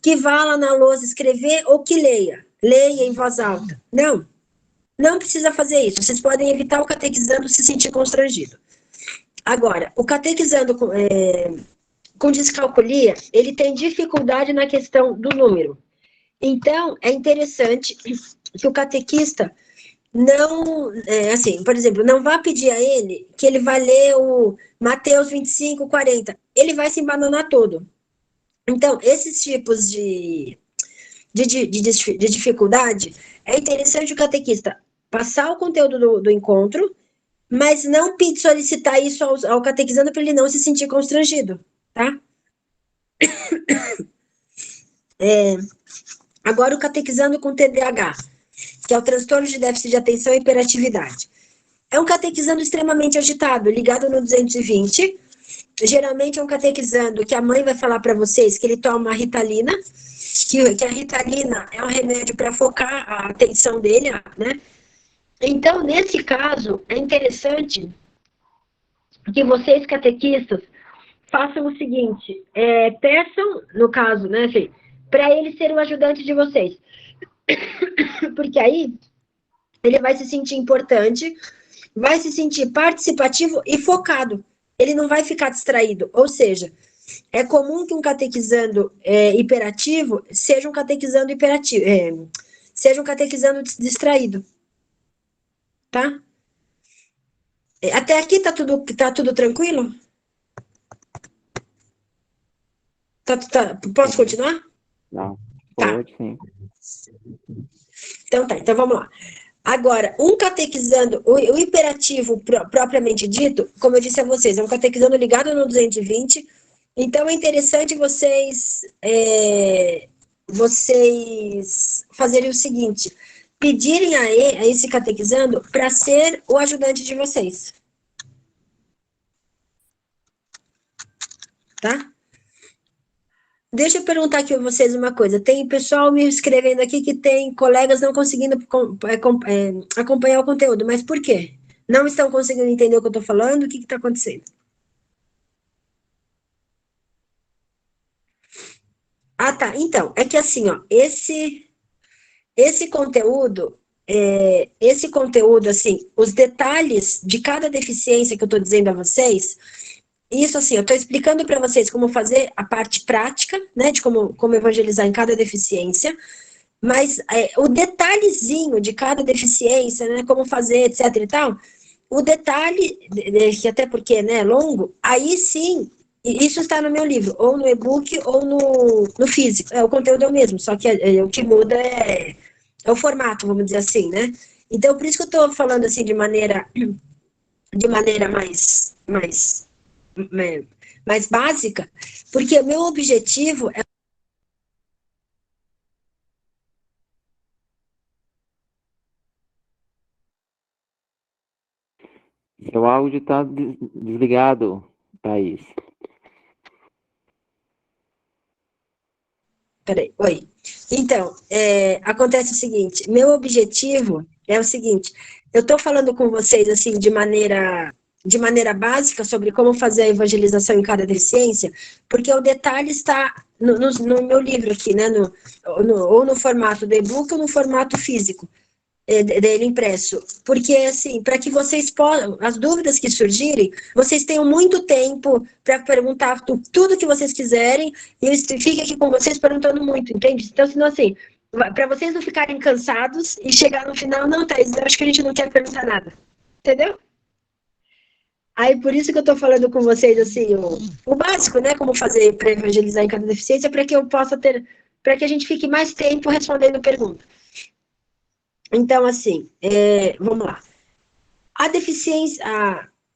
que vá lá na lousa escrever ou que leia em voz alta. Não precisa fazer isso. Vocês podem evitar o catequizando se sentir constrangido. Agora, o catequizando com descalculia, ele tem dificuldade na questão do número. Então, é interessante que o catequista não, por exemplo, não vá pedir a ele que ele vai ler o Mateus 25, 40. Ele vai se embananar todo. Então, esses tipos de dificuldade, é interessante o catequista passar o conteúdo do encontro, mas não solicitar isso ao catequizando para ele não se sentir constrangido, tá? Agora, o catequizando com TDAH, que é o transtorno de déficit de atenção e hiperatividade. É um catequizando extremamente agitado, ligado no 220. Geralmente é um catequizando que a mãe vai falar para vocês que ele toma uma Ritalina, que a Ritalina é um remédio para focar a atenção dele, né? Então, nesse caso, é interessante que vocês, catequistas, façam o seguinte, peçam, no caso, né, para ele ser o ajudante de vocês. Porque aí ele vai se sentir importante, vai se sentir participativo e focado. Ele não vai ficar distraído. Ou seja, é comum que um catequizando hiperativo seja um catequizando seja um catequizando distraído. Tá? Até aqui tá tudo tranquilo? Posso continuar? Não. Tá. Pode, sim. Então tá, então vamos lá. Agora, um catequizando, o hiperativo propriamente dito, como eu disse a vocês, é um catequizando ligado no 220. Então é interessante vocês fazerem o seguinte: pedirem a esse catequizando para ser o ajudante de vocês. Tá? Deixa eu perguntar aqui a vocês uma coisa. Tem pessoal me escrevendo aqui que tem colegas não conseguindo acompanhar o conteúdo, mas por quê? Não estão conseguindo entender o que eu estou falando? O que está acontecendo? Ah, tá. Então, é que assim, ó, esse conteúdo, assim, os detalhes de cada deficiência que eu estou dizendo a vocês, isso assim, eu estou explicando para vocês como fazer a parte prática, né, de como evangelizar em cada deficiência, mas o detalhezinho de cada deficiência, né, como fazer, etc e tal, o detalhe, que até porque né, é longo, aí sim, isso está no meu livro, ou no e-book ou no físico. O conteúdo é o mesmo, só que o que muda é o formato, vamos dizer assim, né? Então, por isso que eu estou falando assim de maneira mais básica, porque o meu objetivo é. Seu áudio está desligado, Thaís. Peraí, oi. Então, acontece o seguinte, meu objetivo é o seguinte, eu estou falando com vocês, assim, de maneira básica sobre como fazer a evangelização em cada deficiência, porque o detalhe está no meu livro aqui, né, ou no formato do e-book ou no formato físico dele impresso, porque assim, para que vocês possam, as dúvidas que surgirem, vocês tenham muito tempo para perguntar tudo que vocês quiserem, e eu fico aqui com vocês perguntando muito, entende? Então, senão assim, para vocês não ficarem cansados e chegar no final, não, Thaís, eu acho que a gente não quer perguntar nada, entendeu? Aí, por isso que eu estou falando com vocês, assim, o básico, né, como fazer para evangelizar em cada deficiência, para que eu possa para que a gente fique mais tempo respondendo perguntas. Então, assim, vamos lá. A deficiência,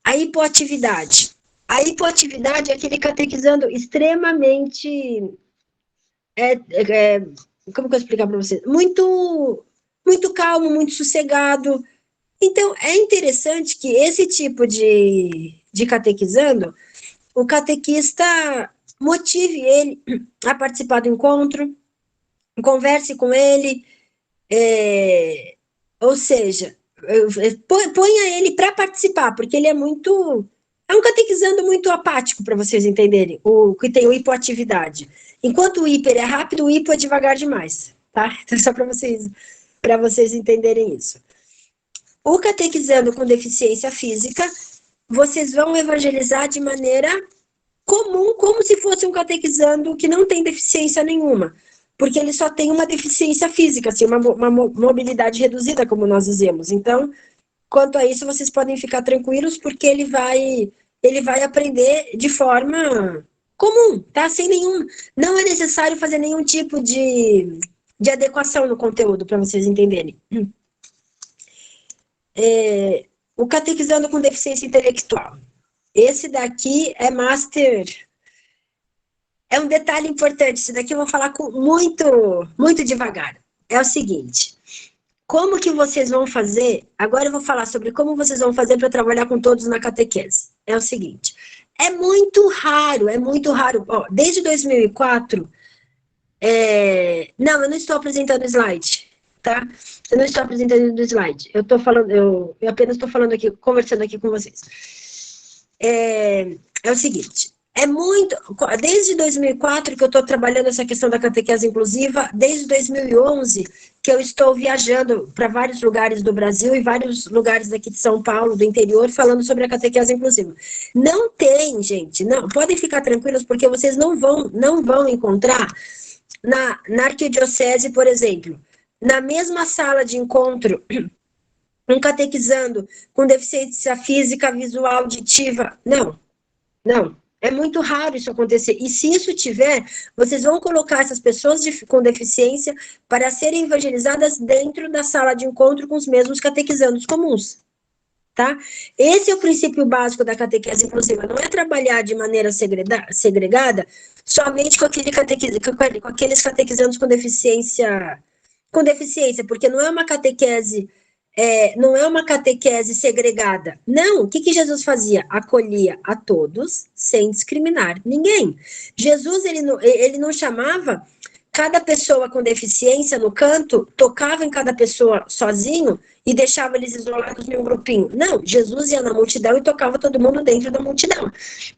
a hipoatividade. A hipoatividade é aquele catequizando extremamente. Como que eu explicar para vocês? Muito calmo, muito sossegado. Então, é interessante que esse tipo de catequizando, o catequista motive ele a participar do encontro, converse com ele, ou seja, ponha ele para participar, porque ele é um catequizando muito apático, para vocês entenderem, o que tem o hipoatividade. Enquanto o hiper é rápido, o hipo é devagar demais, tá? Então, só para vocês entenderem isso. O catequizando com deficiência física, vocês vão evangelizar de maneira comum, como se fosse um catequizando que não tem deficiência nenhuma, porque ele só tem uma deficiência física, assim, uma mobilidade reduzida, como nós dizemos. Então, quanto a isso, vocês podem ficar tranquilos, porque ele vai aprender de forma comum, tá? Não é necessário fazer nenhum tipo de adequação no conteúdo, para vocês entenderem. O catequizando com deficiência intelectual. Esse daqui é master. É um detalhe importante, isso daqui eu vou falar muito devagar. É o seguinte, como que vocês vão fazer, agora eu vou falar sobre como vocês vão fazer para trabalhar com todos na catequese. É o seguinte, é muito raro, ó, desde 2004, não, eu não estou apresentando slide, tá? Eu não estou apresentando o slide, eu apenas estou falando aqui, conversando aqui com vocês. É o seguinte, desde 2004 que eu estou trabalhando essa questão da catequese inclusiva, desde 2011 que eu estou viajando para vários lugares do Brasil e vários lugares daqui de São Paulo, do interior, falando sobre a catequese inclusiva. Não tem, gente, não, podem ficar tranquilos, porque vocês não vão encontrar na arquidiocese, por exemplo, na mesma sala de encontro um catequizando com deficiência física, visual, auditiva. Não, não. É muito raro isso acontecer. E se isso tiver, vocês vão colocar essas pessoas com deficiência para serem evangelizadas dentro da sala de encontro com os mesmos catequizandos comuns. Tá? Esse é o princípio básico da catequese inclusiva. Não é trabalhar de maneira segregada somente com aqueles catequizandos com deficiência, porque não é uma catequese segregada. Não, o que Jesus fazia? Acolhia a todos, sem discriminar ninguém. Jesus, ele não chamava cada pessoa com deficiência no canto, tocava em cada pessoa sozinho e deixava eles isolados em um grupinho. Não, Jesus ia na multidão e tocava todo mundo dentro da multidão.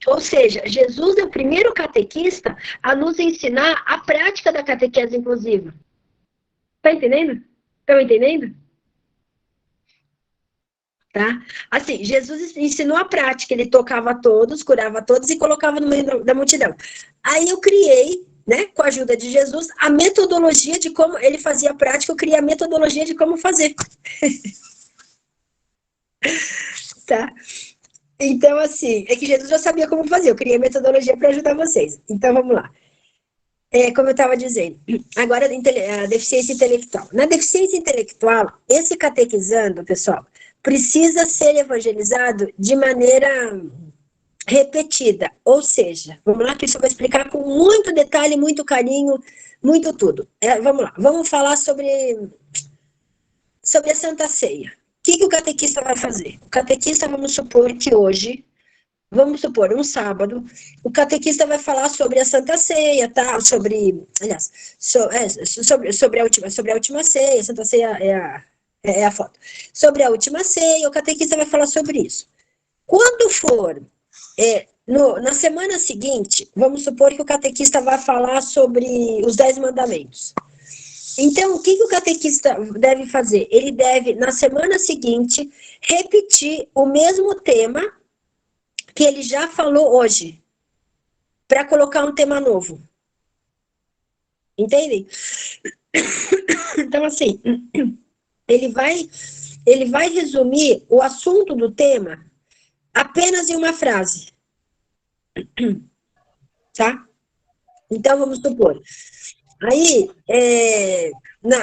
Ou seja, Jesus é o primeiro catequista a nos ensinar a prática da catequese inclusiva. Tá entendendo? Estão entendendo? Tá? Assim, Jesus ensinou a prática, ele tocava todos, curava todos e colocava no meio da multidão. Aí eu criei, né, com a ajuda de Jesus, a metodologia de como ele fazia a prática, eu criei a metodologia de como fazer. Tá? Então, assim, é que Jesus já sabia como fazer, eu criei a metodologia para ajudar vocês. Então, vamos lá. Como eu estava dizendo, agora a deficiência intelectual. Na deficiência intelectual, esse catequizando, pessoal, precisa ser evangelizado de maneira repetida, ou seja, vamos lá que isso eu vou explicar com muito detalhe, muito carinho, muito tudo. Vamos lá, vamos falar sobre a Santa Ceia. O que o catequista vai fazer? O catequista, vamos supor que hoje, um sábado, o catequista vai falar sobre a Santa Ceia, tá? Sobre a última ceia, a Santa Ceia é a foto. Sobre a última ceia, o catequista vai falar sobre isso. Quando for na semana seguinte, vamos supor que o catequista vai falar sobre os 10 mandamentos. Então, o que o catequista deve fazer? Ele deve, na semana seguinte, repetir o mesmo tema que ele já falou hoje, para colocar um tema novo. Entendem? Então, assim, ele vai resumir o assunto do tema apenas em uma frase. Tá? Então, vamos supor. Aí,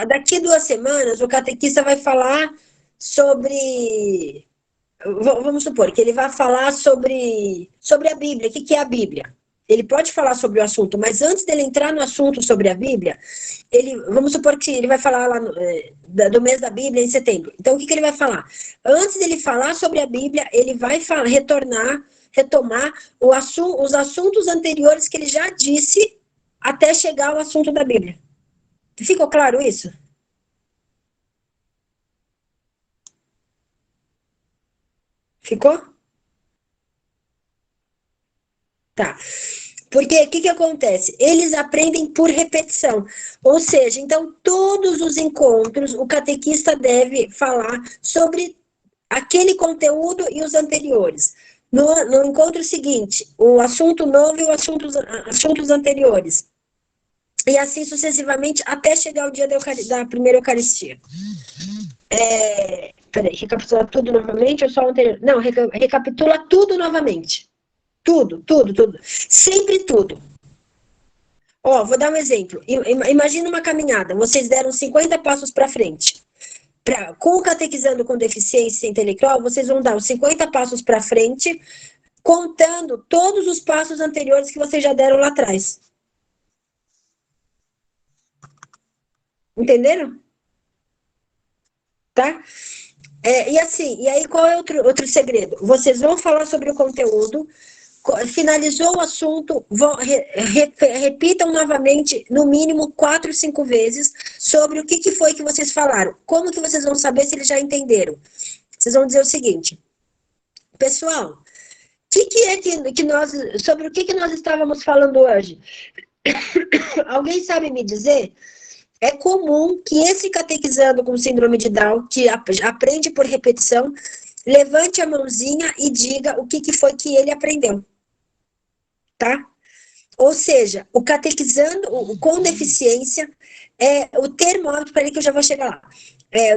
daqui 2 semanas, o catequista vai falar sobre... Vamos supor que ele vai falar sobre a Bíblia. O que é a Bíblia? Ele pode falar sobre o assunto, mas antes dele entrar no assunto sobre a Bíblia, vamos supor que ele vai falar lá do mês da Bíblia em setembro. Então, o que ele vai falar? Antes dele falar sobre a Bíblia, ele vai retomar os assuntos anteriores que ele já disse até chegar ao assunto da Bíblia. Ficou claro isso? Ficou? Tá. Porque o que acontece? Eles aprendem por repetição. Ou seja, então, todos os encontros, o catequista deve falar sobre aquele conteúdo e os anteriores. No encontro seguinte, o assunto novo e os assuntos anteriores. E assim sucessivamente, até chegar o dia da primeira Eucaristia. Peraí, recapitula tudo novamente ou só o anterior? Não, recapitula tudo novamente. Tudo. Sempre tudo. Vou dar um exemplo. Imagina uma caminhada. Vocês deram 50 passos para frente. Com o catequizando com deficiência intelectual, vocês vão dar os 50 passos para frente, contando todos os passos anteriores que vocês já deram lá atrás. Entenderam? Tá? E aí qual é outro segredo? Vocês vão falar sobre o conteúdo, finalizou o assunto, repitam novamente, no mínimo 4, 5 vezes, sobre o que foi que vocês falaram. Como que vocês vão saber se eles já entenderam? Vocês vão dizer o seguinte: pessoal, sobre o que nós estávamos falando hoje? Alguém sabe me dizer? É comum que esse catequizando com síndrome de Down, que aprende por repetição, levante a mãozinha e diga o que foi que ele aprendeu. Tá? Ou seja, o catequizando com deficiência, o termômetro, para ele que eu já vou chegar lá.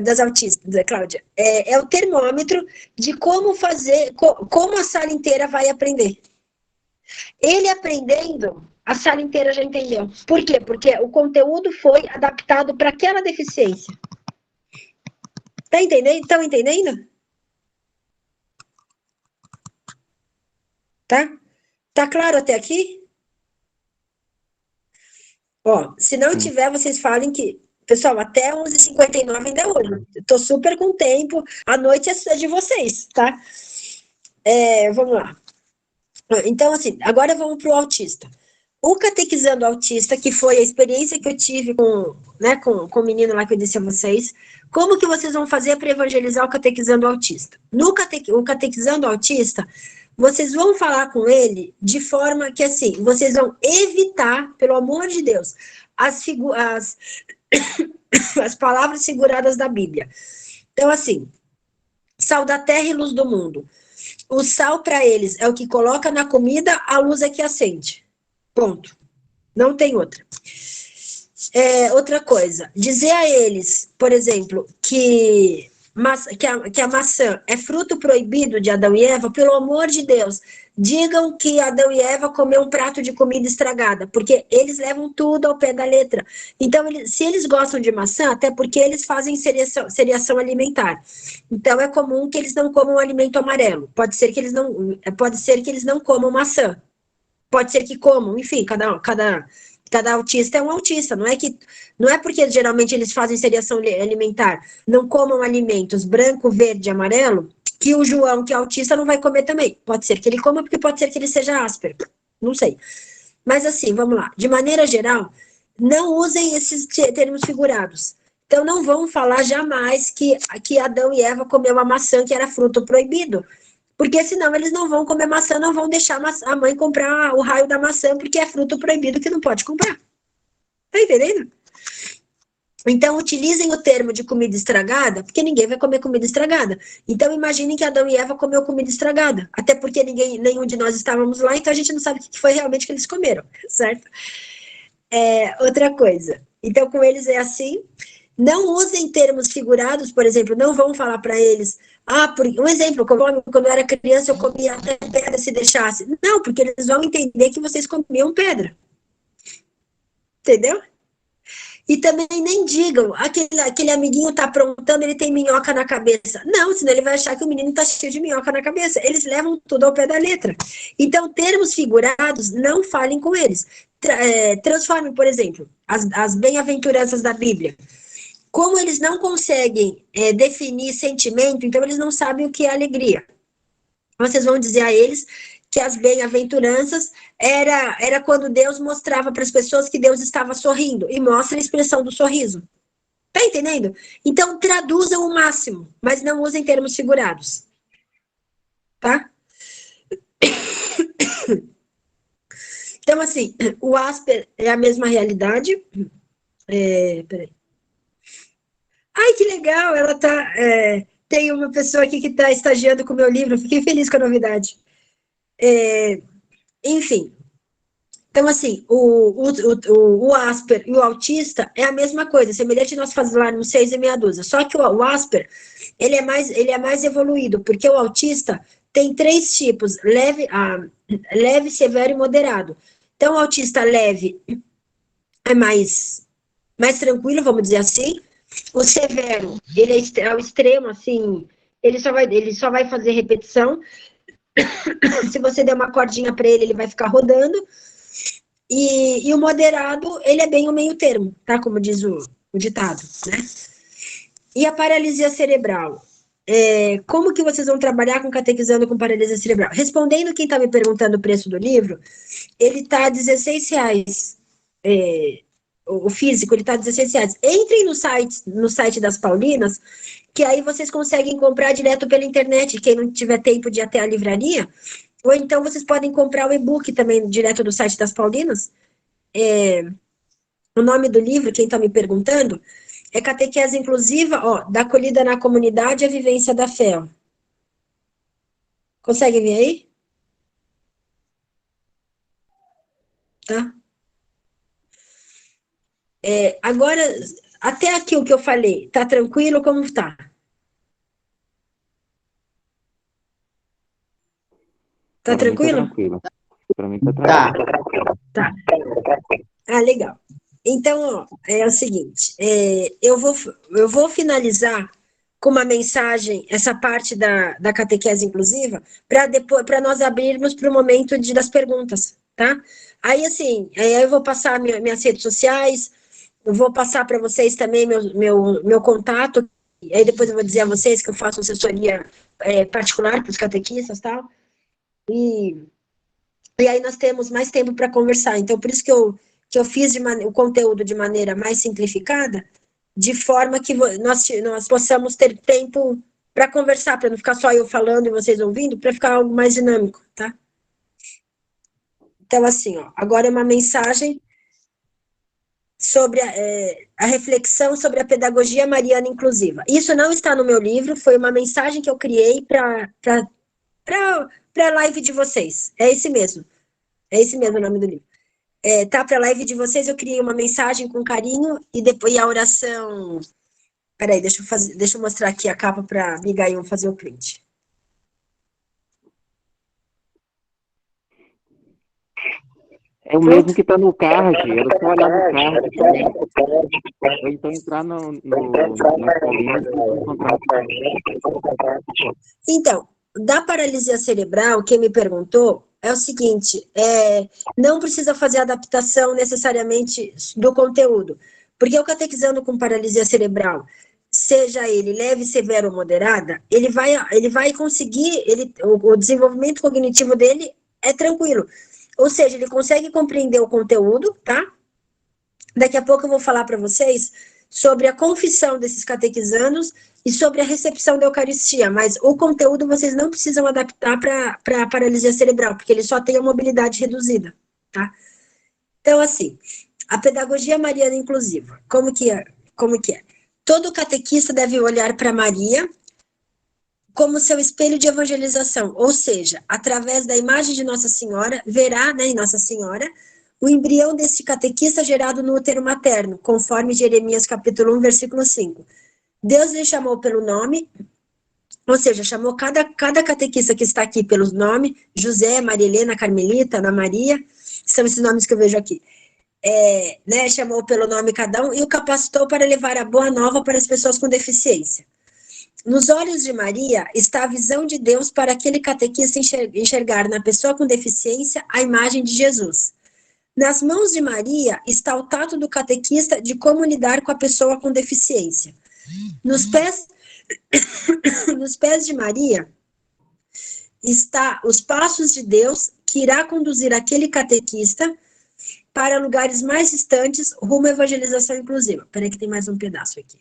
das autistas, da Cláudia, é o termômetro de como fazer, como a sala inteira vai aprender. Ele aprendendo, a sala inteira já entendeu. Por quê? Porque o conteúdo foi adaptado para aquela deficiência. Tá entendendo? Estão entendendo? Tá? Tá claro até aqui? Ó, se não tiver, vocês falem que... Pessoal, até 11h59 ainda é hoje. Eu tô super com tempo. A noite é de vocês, tá? Vamos lá. Então, assim, agora vamos para o autista. O Catequizando Autista, que foi a experiência que eu tive com o menino lá que eu disse a vocês, como que vocês vão fazer para evangelizar o Catequizando Autista? O Catequizando Autista, vocês vão falar com ele de forma que, assim, vocês vão evitar, pelo amor de Deus, as palavras seguradas da Bíblia. Então, assim, sal da terra e luz do mundo. O sal para eles é o que coloca na comida, a luz é que acende. Ponto. Não tem outra. Outra coisa, dizer a eles, por exemplo, que a maçã é fruto proibido de Adão e Eva, pelo amor de Deus, digam que Adão e Eva comeu um prato de comida estragada, porque eles levam tudo ao pé da letra. Então, se eles gostam de maçã, até porque eles fazem seriação alimentar. Então, é comum que eles não comam alimento amarelo. Pode ser que eles não comam maçã. Pode ser que comam, enfim, cada autista é um autista, não é porque geralmente eles fazem seriação alimentar, não comam alimentos branco, verde, amarelo, que o João, que é autista, não vai comer também. Pode ser que ele coma, porque pode ser que ele seja áspero, não sei. Mas assim, vamos lá, de maneira geral, não usem esses termos figurados. Então não vão falar jamais que Adão e Eva comeu a maçã que era fruto proibido, porque senão eles não vão comer maçã, não vão deixar a mãe comprar o raio da maçã, porque é fruto proibido que não pode comprar. Tá entendendo? Então, utilizem o termo de comida estragada, porque ninguém vai comer comida estragada. Então, imaginem que Adão e Eva comeu comida estragada. Até porque nenhum de nós estávamos lá, então a gente não sabe o que foi realmente que eles comeram, certo? Outra coisa. Então, com eles é assim. Não usem termos figurados, por exemplo, não vão falar para eles... um exemplo, quando eu era criança, eu comia até pedra se deixasse. Não, porque eles vão entender que vocês comiam pedra. Entendeu? E também nem digam, aquele amiguinho tá aprontando, ele tem minhoca na cabeça. Não, senão ele vai achar que o menino tá cheio de minhoca na cabeça. Eles levam tudo ao pé da letra. Então, termos figurados, não falem com eles. Transformem, por exemplo, as bem-aventuranças da Bíblia. Como eles não conseguem definir sentimento, então eles não sabem o que é alegria. Vocês vão dizer a eles que as bem-aventuranças era quando Deus mostrava para as pessoas que Deus estava sorrindo, e mostra a expressão do sorriso. Tá entendendo? Então, traduzam o máximo, mas não usem termos figurados. Tá? Então, assim, o Asper é a mesma realidade. Peraí. Ai, que legal, ela tá... tem uma pessoa aqui que está estagiando com o meu livro, fiquei feliz com a novidade. Enfim, então, assim, o Asper e o autista é a mesma coisa, semelhante nós falarmos 6 e meia dúzia. Só que o Asper, ele é mais evoluído, porque o autista tem 3 tipos, leve, severo e moderado. Então, o autista leve é mais tranquilo, vamos dizer assim. O severo, ele é ao extremo, assim, ele só vai fazer repetição. Se você der uma cordinha para ele vai ficar rodando. E o moderado, ele é bem o meio termo, tá? Como diz o ditado, né? E a paralisia cerebral? Como que vocês vão trabalhar com catequizando com paralisia cerebral? Respondendo quem está me perguntando o preço do livro, ele está R$16. O físico, ele está R$16. Entrem no site das Paulinas, que aí vocês conseguem comprar direto pela internet, quem não tiver tempo de ir até a livraria, ou então vocês podem comprar o e-book também direto do site das Paulinas. O nome do livro, quem está me perguntando, é Catequese Inclusiva, da acolhida na comunidade e a vivência da fé. Ó. Consegue ver aí? Tá? Agora, Até aqui o que eu falei, tá tranquilo? Como tá? Tá Para mim tá tranquilo? tranquilo. Para mim tá Tá. tranquilo. Tá. Ah, legal. Então, ó, é o seguinte, eu vou finalizar com uma mensagem, essa parte da catequese inclusiva, para depois, para nós abrirmos para o momento das perguntas, tá? Aí, assim, eu vou passar minhas redes sociais, eu vou passar para vocês também meu contato, e aí depois eu vou dizer a vocês que eu faço assessoria particular para os catequistas e tal, e aí nós temos mais tempo para conversar. Então, por isso que eu fiz o conteúdo de maneira mais simplificada, de forma que nós possamos ter tempo para conversar, para não ficar só eu falando e vocês ouvindo, para ficar algo mais dinâmico, tá? Então, assim, ó, agora é uma mensagem sobre a reflexão sobre a pedagogia mariana inclusiva. Isso não está no meu livro, foi uma mensagem que eu criei para a live de vocês. É esse mesmo. É esse mesmo o nome do livro. Tá, para a live de vocês, eu criei uma mensagem com carinho e depois a oração. Peraí, deixa eu mostrar aqui a capa para Miguel fazer o print. É o mesmo que tá no card, era só olhar no card, ou então entrar nas colinas e encontrar. Então, da paralisia cerebral, quem me perguntou é o seguinte, não precisa fazer adaptação necessariamente do conteúdo, porque o catequizando com paralisia cerebral, seja ele leve, severo ou moderada, ele vai conseguir, o desenvolvimento cognitivo dele é tranquilo. Ou seja, ele consegue compreender o conteúdo, tá? Daqui a pouco eu vou falar para vocês sobre a confissão desses catequizandos e sobre a recepção da Eucaristia, mas o conteúdo vocês não precisam adaptar para a paralisia cerebral, porque ele só tem a mobilidade reduzida, tá? Então, assim, a pedagogia mariana inclusiva, como que é? Todo catequista deve olhar para Maria como seu espelho de evangelização, ou seja, através da imagem de Nossa Senhora, verá, né, em Nossa Senhora, o embrião desse catequista gerado no útero materno, conforme Jeremias capítulo 1, versículo 5. Deus lhe chamou pelo nome, ou seja, chamou cada catequista que está aqui pelos nomes, José, Maria Helena, Carmelita, Ana Maria, são esses nomes que eu vejo aqui. Né, chamou pelo nome cada um e o capacitou para levar a boa nova para as pessoas com deficiência. Nos olhos de Maria está a visão de Deus para aquele catequista enxergar na pessoa com deficiência a imagem de Jesus. Nas mãos de Maria está o tato do catequista de como lidar com a pessoa com deficiência. Nos pés de Maria está os passos de Deus que irá conduzir aquele catequista para lugares mais distantes rumo à evangelização inclusiva. Espera aí que tem mais um pedaço aqui.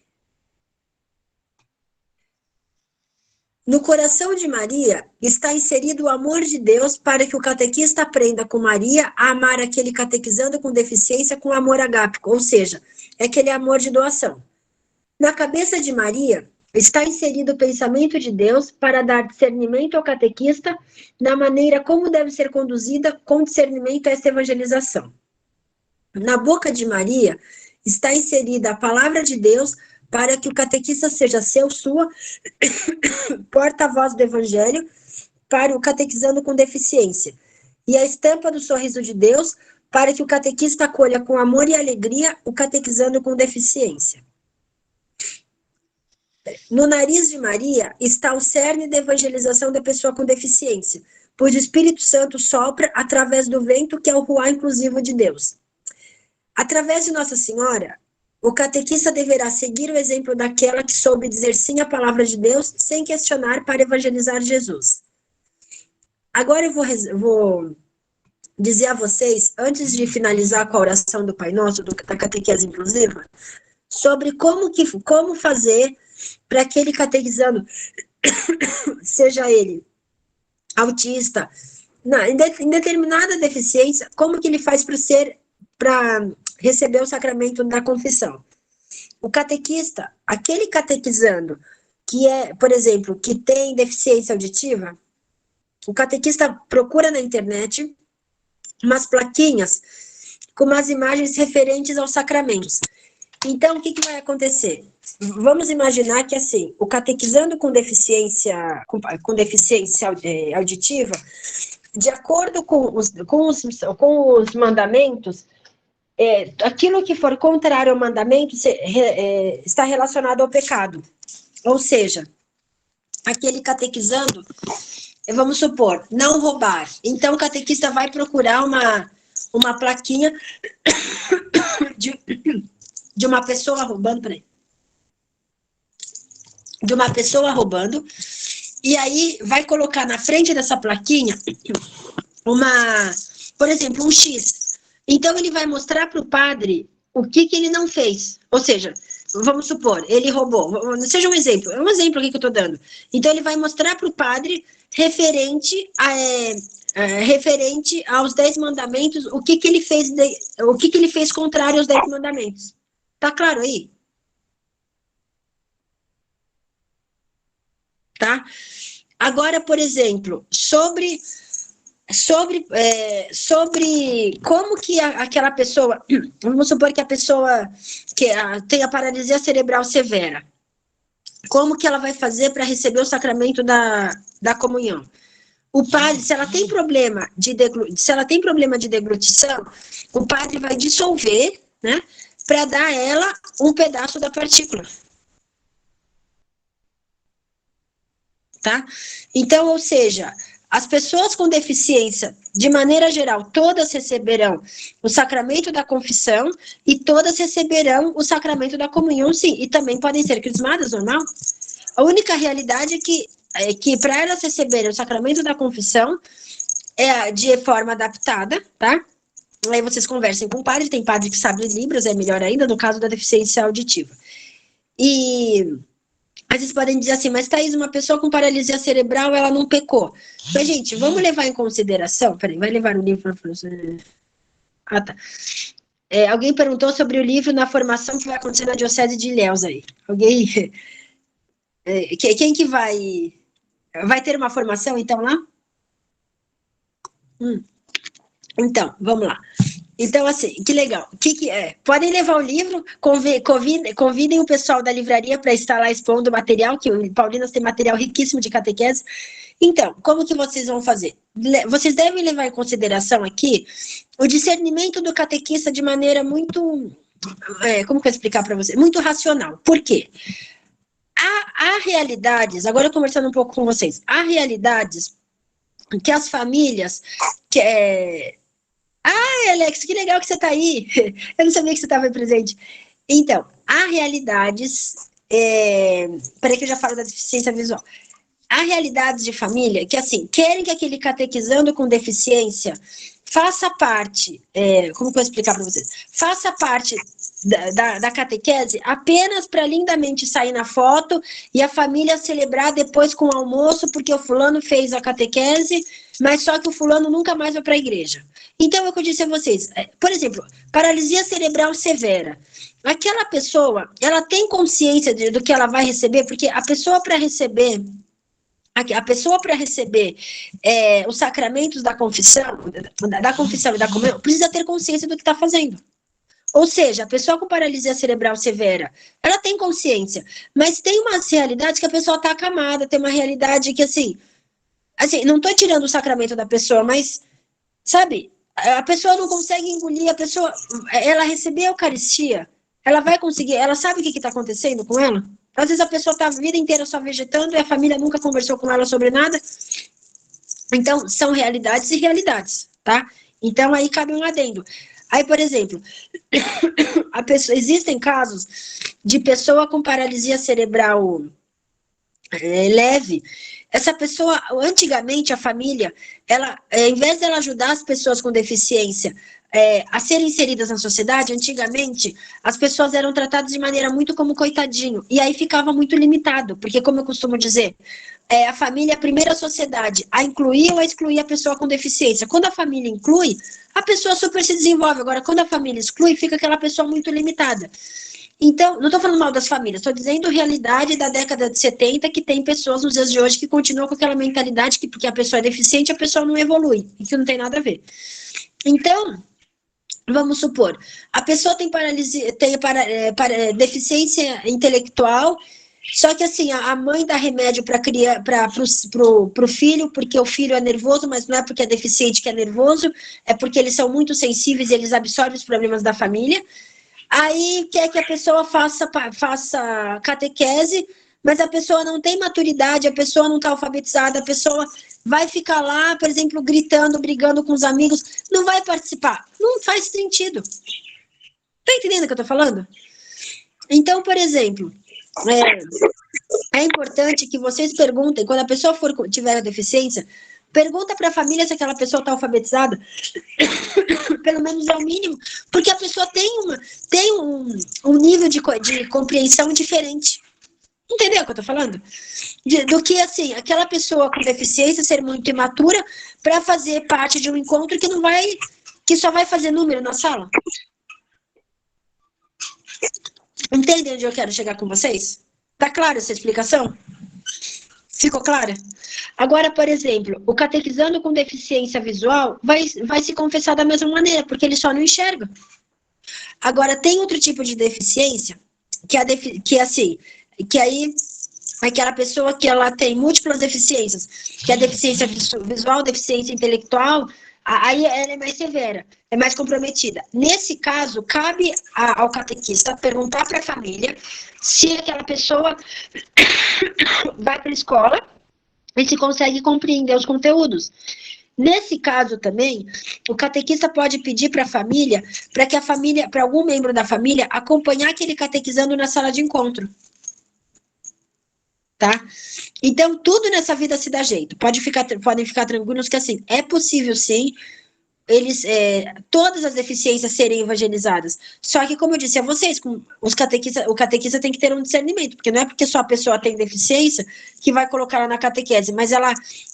No coração de Maria está inserido o amor de Deus para que o catequista aprenda com Maria a amar aquele catequizando com deficiência com amor agápico, ou seja, é aquele amor de doação. Na cabeça de Maria está inserido o pensamento de Deus para dar discernimento ao catequista na maneira como deve ser conduzida com discernimento essa evangelização. Na boca de Maria está inserida a palavra de Deus para que o catequista seja sua, porta-voz do evangelho, para o catequizando com deficiência. E a estampa do sorriso de Deus, para que o catequista acolha com amor e alegria o catequizando com deficiência. No nariz de Maria está o cerne da evangelização da pessoa com deficiência, pois o Espírito Santo sopra através do vento que é o ruá inclusivo de Deus. Através de Nossa Senhora, o catequista deverá seguir o exemplo daquela que soube dizer sim à palavra de Deus sem questionar para evangelizar Jesus. Agora eu vou dizer a vocês, antes de finalizar com a oração do Pai Nosso, da catequese inclusiva, sobre como fazer para aquele catequizando, seja ele autista, em determinada deficiência, como que ele faz para receber o sacramento da confissão. O catequista, aquele catequizando que por exemplo, que tem deficiência auditiva, o catequista procura na internet umas plaquinhas com umas imagens referentes aos sacramentos. Então, o que vai acontecer? Vamos imaginar que, assim, o catequizando com deficiência auditiva, de acordo com os mandamentos, aquilo que for contrário ao mandamento está relacionado ao pecado. Ou seja, aquele catequizando, vamos supor, não roubar. Então, o catequista vai procurar uma plaquinha de uma pessoa roubando, e aí vai colocar na frente dessa plaquinha por exemplo, um X. Então, ele vai mostrar para o padre o que ele não fez. Ou seja, vamos supor, ele roubou. Seja um exemplo. É um exemplo aqui que eu estou dando. Então, ele vai mostrar para o padre referente aos 10 mandamentos, o que ele fez contrário aos 10 mandamentos. Tá claro aí? Tá? Agora, por exemplo, sobre como que aquela pessoa, vamos supor que a pessoa tenha paralisia cerebral severa, como que ela vai fazer para receber o sacramento da comunhão? O padre, se ela tem problema de deglutição, o padre vai dissolver, né, para dar a ela um pedaço da partícula. Tá? Então, ou seja, as pessoas com deficiência, de maneira geral, todas receberão o sacramento da confissão e todas receberão o sacramento da comunhão, sim, e também podem ser crismadas, normal. A única realidade é que para elas receberem o sacramento da confissão é de forma adaptada, tá? Aí vocês conversem com o padre, tem padre que sabe Libras, é melhor ainda, no caso da deficiência auditiva. E às vezes podem dizer assim, mas Thaís, uma pessoa com paralisia cerebral, ela não pecou. Mas, gente, vamos levar em consideração, peraí, vai levar o livro para você. Ah, tá. Alguém perguntou sobre o livro na formação que vai acontecer na Diocese de Ilhéus aí. Alguém... quem que vai... Vai ter uma formação, então, lá? Então, vamos lá. Então, assim, que legal. Podem levar o livro, convidem o pessoal da livraria para estar lá expondo o material, que o Paulinas tem material riquíssimo de catequese. Então, como que vocês vão fazer? Vocês devem levar em consideração aqui o discernimento do catequista de maneira muito... como que eu vou explicar para vocês? Muito racional. Por quê? Há realidades, agora eu conversando um pouco com vocês, há realidades que as famílias... Alex, que legal que você está aí. Eu não sabia que você estava aí presente. Então, há realidades... Peraí que eu já falo da deficiência visual. Há realidades de família que, assim, querem que aquele catequizando com deficiência faça parte... como que eu vou explicar para vocês? Faça parte da catequese apenas para lindamente sair na foto e a família celebrar depois com o almoço, porque o fulano fez a catequese, mas só que o fulano nunca mais vai para a igreja. Então, é o que eu disse a vocês. Por exemplo, paralisia cerebral severa. Aquela pessoa, ela tem consciência do que ela vai receber, porque a pessoa para receber os sacramentos da confissão e da comunhão, precisa ter consciência do que está fazendo. Ou seja, a pessoa com paralisia cerebral severa, ela tem consciência, mas tem umas realidades que a pessoa está acamada, tem uma realidade que, assim, não estou tirando o sacramento da pessoa, mas, sabe, a pessoa não consegue engolir, ela receber a Eucaristia, ela vai conseguir, ela sabe o que está acontecendo com ela? Às vezes a pessoa está a vida inteira só vegetando e a família nunca conversou com ela sobre nada. Então, são realidades e realidades, tá? Então, aí cabe um adendo. Aí, por exemplo, existem casos de pessoa com paralisia cerebral leve. Essa pessoa, antigamente, a família, em vez dela ajudar as pessoas com deficiência a serem inseridas na sociedade, antigamente, as pessoas eram tratadas de maneira muito como coitadinho, e aí ficava muito limitado, porque, como eu costumo dizer, a família é a primeira sociedade a incluir ou a excluir a pessoa com deficiência. Quando a família inclui, a pessoa super se desenvolve. Agora, quando a família exclui, fica aquela pessoa muito limitada. Então, não estou falando mal das famílias, estou dizendo realidade da década de 70, que tem pessoas nos dias de hoje que continuam com aquela mentalidade que porque a pessoa é deficiente, a pessoa não evolui, e que não tem nada a ver. Então, Vamos supor, a pessoa tem paralisia, tem deficiência intelectual, só que assim, a mãe dá remédio para o filho, porque o filho é nervoso, mas não é porque é deficiente que é nervoso, é porque eles são muito sensíveis e eles absorvem os problemas da família. Aí quer que a pessoa faça catequese, mas a pessoa não tem maturidade, a pessoa não está alfabetizada, a pessoa vai ficar lá, por exemplo, gritando, brigando com os amigos, não vai participar. Não faz sentido. Tá entendendo o que eu tô falando? Então, por exemplo, é importante que vocês perguntem, quando a pessoa tiver a deficiência, pergunta para a família se aquela pessoa está alfabetizada. Pelo menos é o mínimo, porque a pessoa tem um nível de compreensão diferente. Entendeu o que eu tô falando? Do que, assim, aquela pessoa com deficiência ser muito imatura para fazer parte de um encontro que só vai fazer número na sala. Entendem onde eu quero chegar com vocês? Tá clara essa explicação? Ficou clara? Agora, por exemplo, o catequizando com deficiência visual vai se confessar da mesma maneira, porque ele só não enxerga. Agora, tem outro tipo de deficiência, que aí aquela pessoa que ela tem múltiplas deficiências, que é deficiência visual, deficiência intelectual, aí ela é mais severa, é mais comprometida. Nesse caso, cabe ao catequista perguntar para a família se aquela pessoa vai para a escola e se consegue compreender os conteúdos. Nesse caso também, o catequista pode pedir para a família, para algum membro da família, acompanhar aquele catequizando na sala de encontro. Tá? Então, tudo nessa vida se dá jeito. Podem ficar tranquilos que, assim, é possível, sim, todas as deficiências serem evangelizadas. Só que, como eu disse a vocês, o catequista tem que ter um discernimento, porque não é porque só a pessoa tem deficiência que vai colocar ela na catequese, mas ela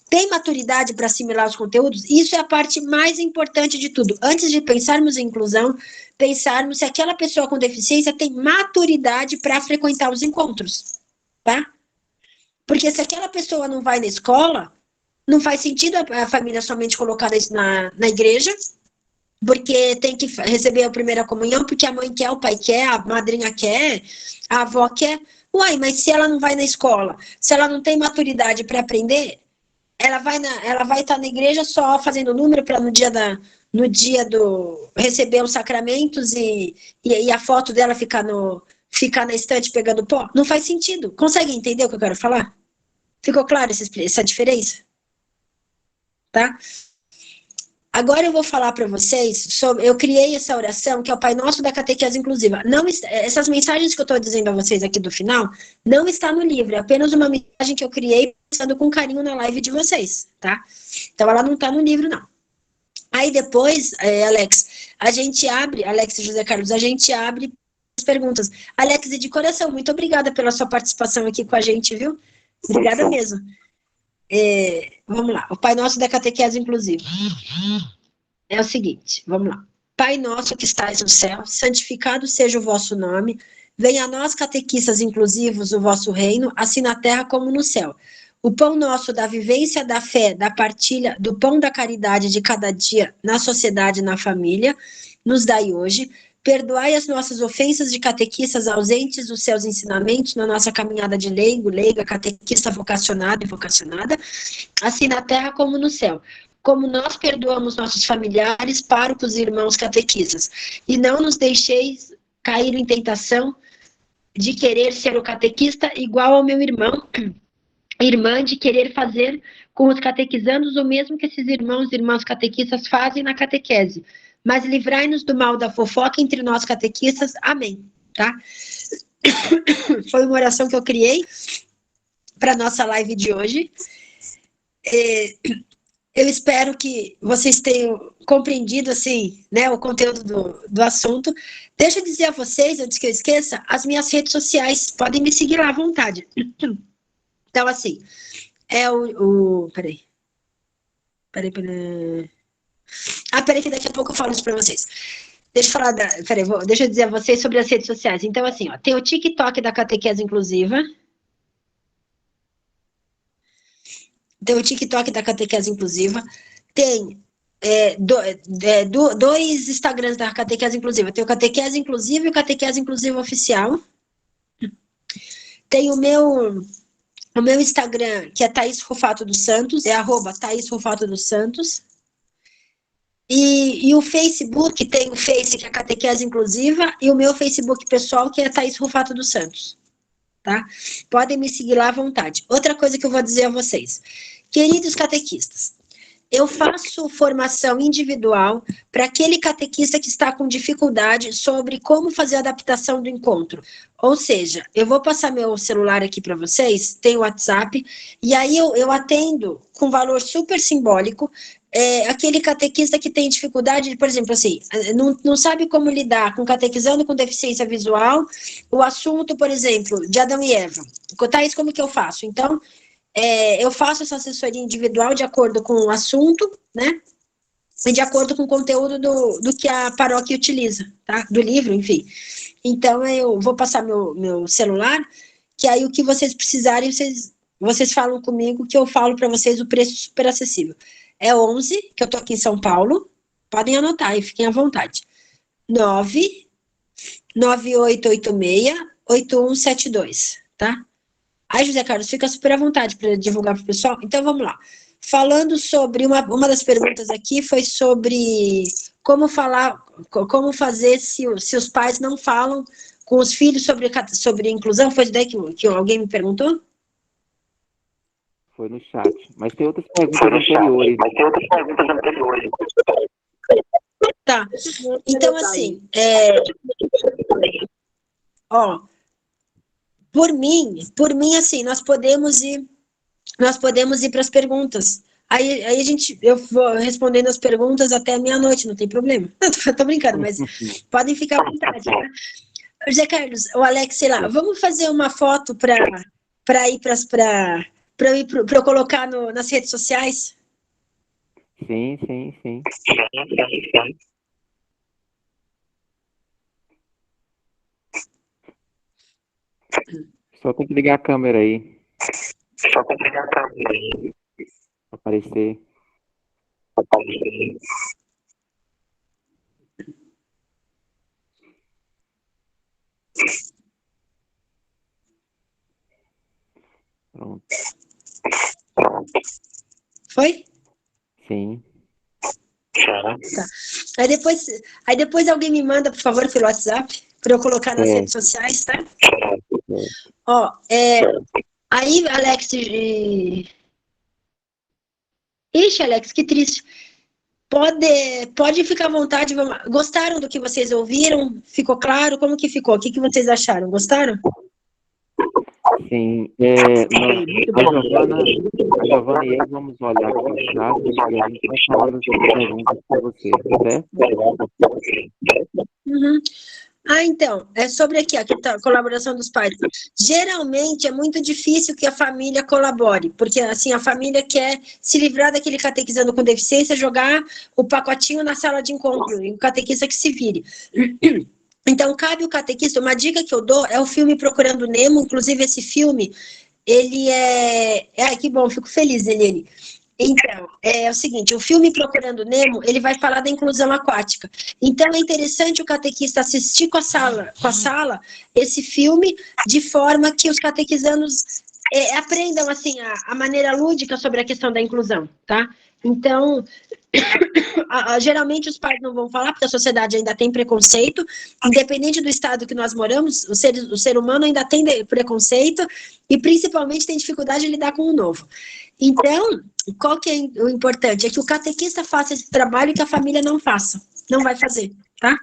tem maturidade para assimilar os conteúdos. Isso é a parte mais importante de tudo. Antes de pensarmos em inclusão, pensarmos se aquela pessoa com deficiência tem maturidade para frequentar os encontros, tá? Porque se aquela pessoa não vai na escola, não faz sentido a família somente colocar na igreja, porque tem que receber a primeira comunhão, porque a mãe quer, o pai quer, a madrinha quer, a avó quer. Uai, mas se ela não vai na escola, se ela não tem maturidade para aprender, ela vai estar na igreja só fazendo número para no dia do receber os sacramentos e a foto dela ficar na estante pegando pó? Não faz sentido. Consegue entender o que eu quero falar? Ficou claro essa diferença? Tá? Agora eu vou falar para vocês eu criei essa oração, que é o Pai Nosso da Catequese Inclusiva. Essas mensagens que eu estou dizendo a vocês aqui do final, não está no livro, é apenas uma mensagem que eu criei pensando com carinho na live de vocês, tá? Então ela não está no livro, não. Aí depois, Alex e José Carlos, a gente abre as perguntas. Alex, e de coração, muito obrigada pela sua participação aqui com a gente, viu? Obrigada mesmo. Vamos lá, o Pai Nosso da Catequese Inclusiva. É o seguinte, vamos lá. Pai nosso que estais no céu, santificado seja o vosso nome, venha a nós, catequistas inclusivos, o vosso reino, assim na terra como no céu. O pão nosso da vivência, da fé, da partilha, do pão da caridade de cada dia, na sociedade e na família, nos dai hoje. Perdoai as nossas ofensas de catequistas ausentes dos seus ensinamentos na nossa caminhada de leiga, catequista vocacionado e vocacionada, assim na terra como no céu. Como nós perdoamos nossos familiares, párocos e irmãos catequistas. E não nos deixeis cair em tentação de querer ser o catequista igual ao meu irmão, irmã, de querer fazer com os catequizandos o mesmo que esses irmãos e irmãs catequistas fazem na catequese. Mas livrai-nos do mal da fofoca entre nós catequistas. Amém. Tá? Foi uma oração que eu criei para a nossa live de hoje. Eu espero que vocês tenham compreendido, assim, né, o conteúdo do assunto. Deixa eu dizer a vocês, antes que eu esqueça, as minhas redes sociais. Podem me seguir lá à vontade. Então, assim, Peraí. Peraí que daqui a pouco eu falo isso para vocês. Deixa eu falar deixa eu dizer a vocês sobre as redes sociais. Então, assim, ó, tem o TikTok da Catequese Inclusiva. Tem o TikTok da Catequese Inclusiva. Tem dois Instagrams da Catequese Inclusiva. Tem o Catequese Inclusiva e o Catequese Inclusiva Oficial. Tem o meu Instagram, que é Thaís Rufato dos Santos, é @Thaís Rufato dos Santos. E o Facebook, tem o Face, que é a Catequese Inclusiva, e o meu Facebook pessoal, que é Thaís Rufato dos Santos. Tá? Podem me seguir lá à vontade. Outra coisa que eu vou dizer a vocês. Queridos catequistas, eu faço formação individual para aquele catequista que está com dificuldade sobre como fazer a adaptação do encontro. Ou seja, eu vou passar meu celular aqui para vocês, tem o WhatsApp, e aí eu atendo com valor super simbólico aquele catequista que tem dificuldade, por exemplo, assim, não sabe como lidar com catequizando com deficiência visual, o assunto, por exemplo, de Adão e Eva. Thaís, como que eu faço? Então, eu faço essa assessoria individual de acordo com o assunto, né? E de acordo com o conteúdo do que a paróquia utiliza, tá? Do livro, enfim. Então, eu vou passar meu celular, que aí o que vocês precisarem, vocês falam comigo, que eu falo para vocês o preço super acessível. É 11, que eu tô aqui em São Paulo, podem anotar e fiquem à vontade. 99886-8172, tá? Aí, José Carlos, fica super à vontade para divulgar para o pessoal. Então, vamos lá. Falando sobre, uma das perguntas aqui foi sobre como fazer se os pais não falam com os filhos sobre inclusão. Foi isso daí que alguém me perguntou? Foi no chat. Mas tem outras perguntas anteriores. Tá. Então, assim, por mim, assim, nós podemos ir para as perguntas. Aí eu vou respondendo as perguntas até meia-noite, não tem problema. Tô brincando, mas podem ficar à vontade, tá? José Carlos, o Alex, sei lá, vamos fazer uma foto para eu colocar nas redes sociais? Sim. Só tem que ligar a câmera aí. Aparecer. Pronto. Foi? Sim. Tá. Aí depois alguém me manda, por favor, pelo WhatsApp, para eu colocar nas redes sociais, tá? Ó, aí, Alex... Ixi, Alex, que triste. Pode ficar à vontade. Gostaram do que vocês ouviram? Ficou claro? Como que ficou? O que vocês acharam? Gostaram? Sim. A Giovana e eu vamos olhar aqui no chat e a gente vai falar das perguntas para você, certo? Uhum. Então, é sobre aqui, a colaboração dos pais. Geralmente é muito difícil que a família colabore, porque assim, a família quer se livrar daquele catequizando com deficiência, jogar o pacotinho na sala de encontro, e o catequista que se vire. Então, cabe o catequista, uma dica que eu dou é o filme Procurando Nemo, inclusive esse filme, ele que bom, fico feliz nele. Então, é o seguinte, o filme Procurando Nemo, ele vai falar da inclusão aquática. Então, é interessante o catequista assistir com a sala esse filme, de forma que os catequizandos aprendam, assim, a maneira lúdica sobre a questão da inclusão, tá? Então, geralmente os pais não vão falar, porque a sociedade ainda tem preconceito, independente do estado que nós moramos, o ser humano ainda tem preconceito, e principalmente tem dificuldade de lidar com o novo. Então, qual que é o importante? É que o catequista faça esse trabalho e que a família não faça. Não vai fazer, tá?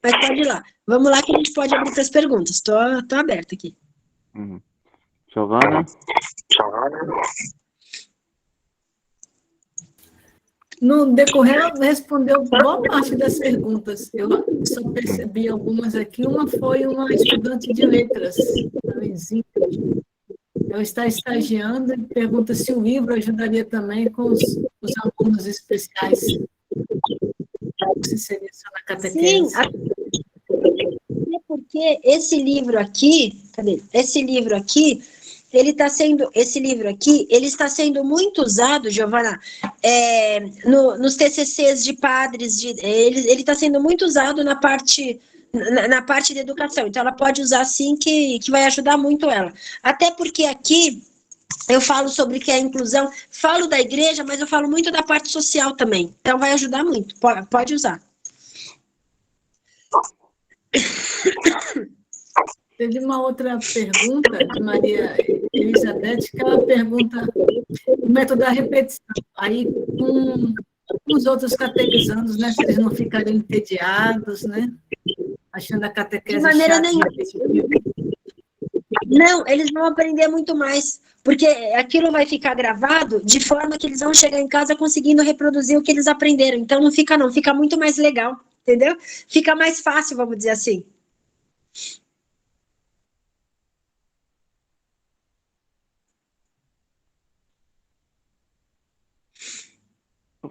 Mas pode ir lá. Vamos lá que a gente pode abrir para as perguntas. Tô aberta aqui. Giovana? No decorrer, ela respondeu boa parte das perguntas. Eu só percebi algumas aqui. Uma foi uma estudante de letras, a Luizinha. Ela está estagiando e pergunta se o livro ajudaria também com os alunos especiais. Se seria só na catequese. Sim, porque esse livro aqui, esse livro aqui, ele está sendo muito usado, Giovana, nos TCCs de padres, ele está sendo muito usado na parte de educação. Então, ela pode usar sim, que vai ajudar muito ela. Até porque aqui eu falo sobre o que é inclusão, falo da igreja, mas eu falo muito da parte social também. Então, vai ajudar muito. Pode usar. Teve uma outra pergunta de Maria Elizabeth, que ela pergunta o método da repetição. Aí, com os outros catequizandos, né? Se eles não ficarem entediados, né? Achando a catequese de maneira chata, nenhuma. Não, eles vão aprender muito mais, porque aquilo vai ficar gravado de forma que eles vão chegar em casa conseguindo reproduzir o que eles aprenderam. Então, não, fica muito mais legal, entendeu? Fica mais fácil, vamos dizer assim.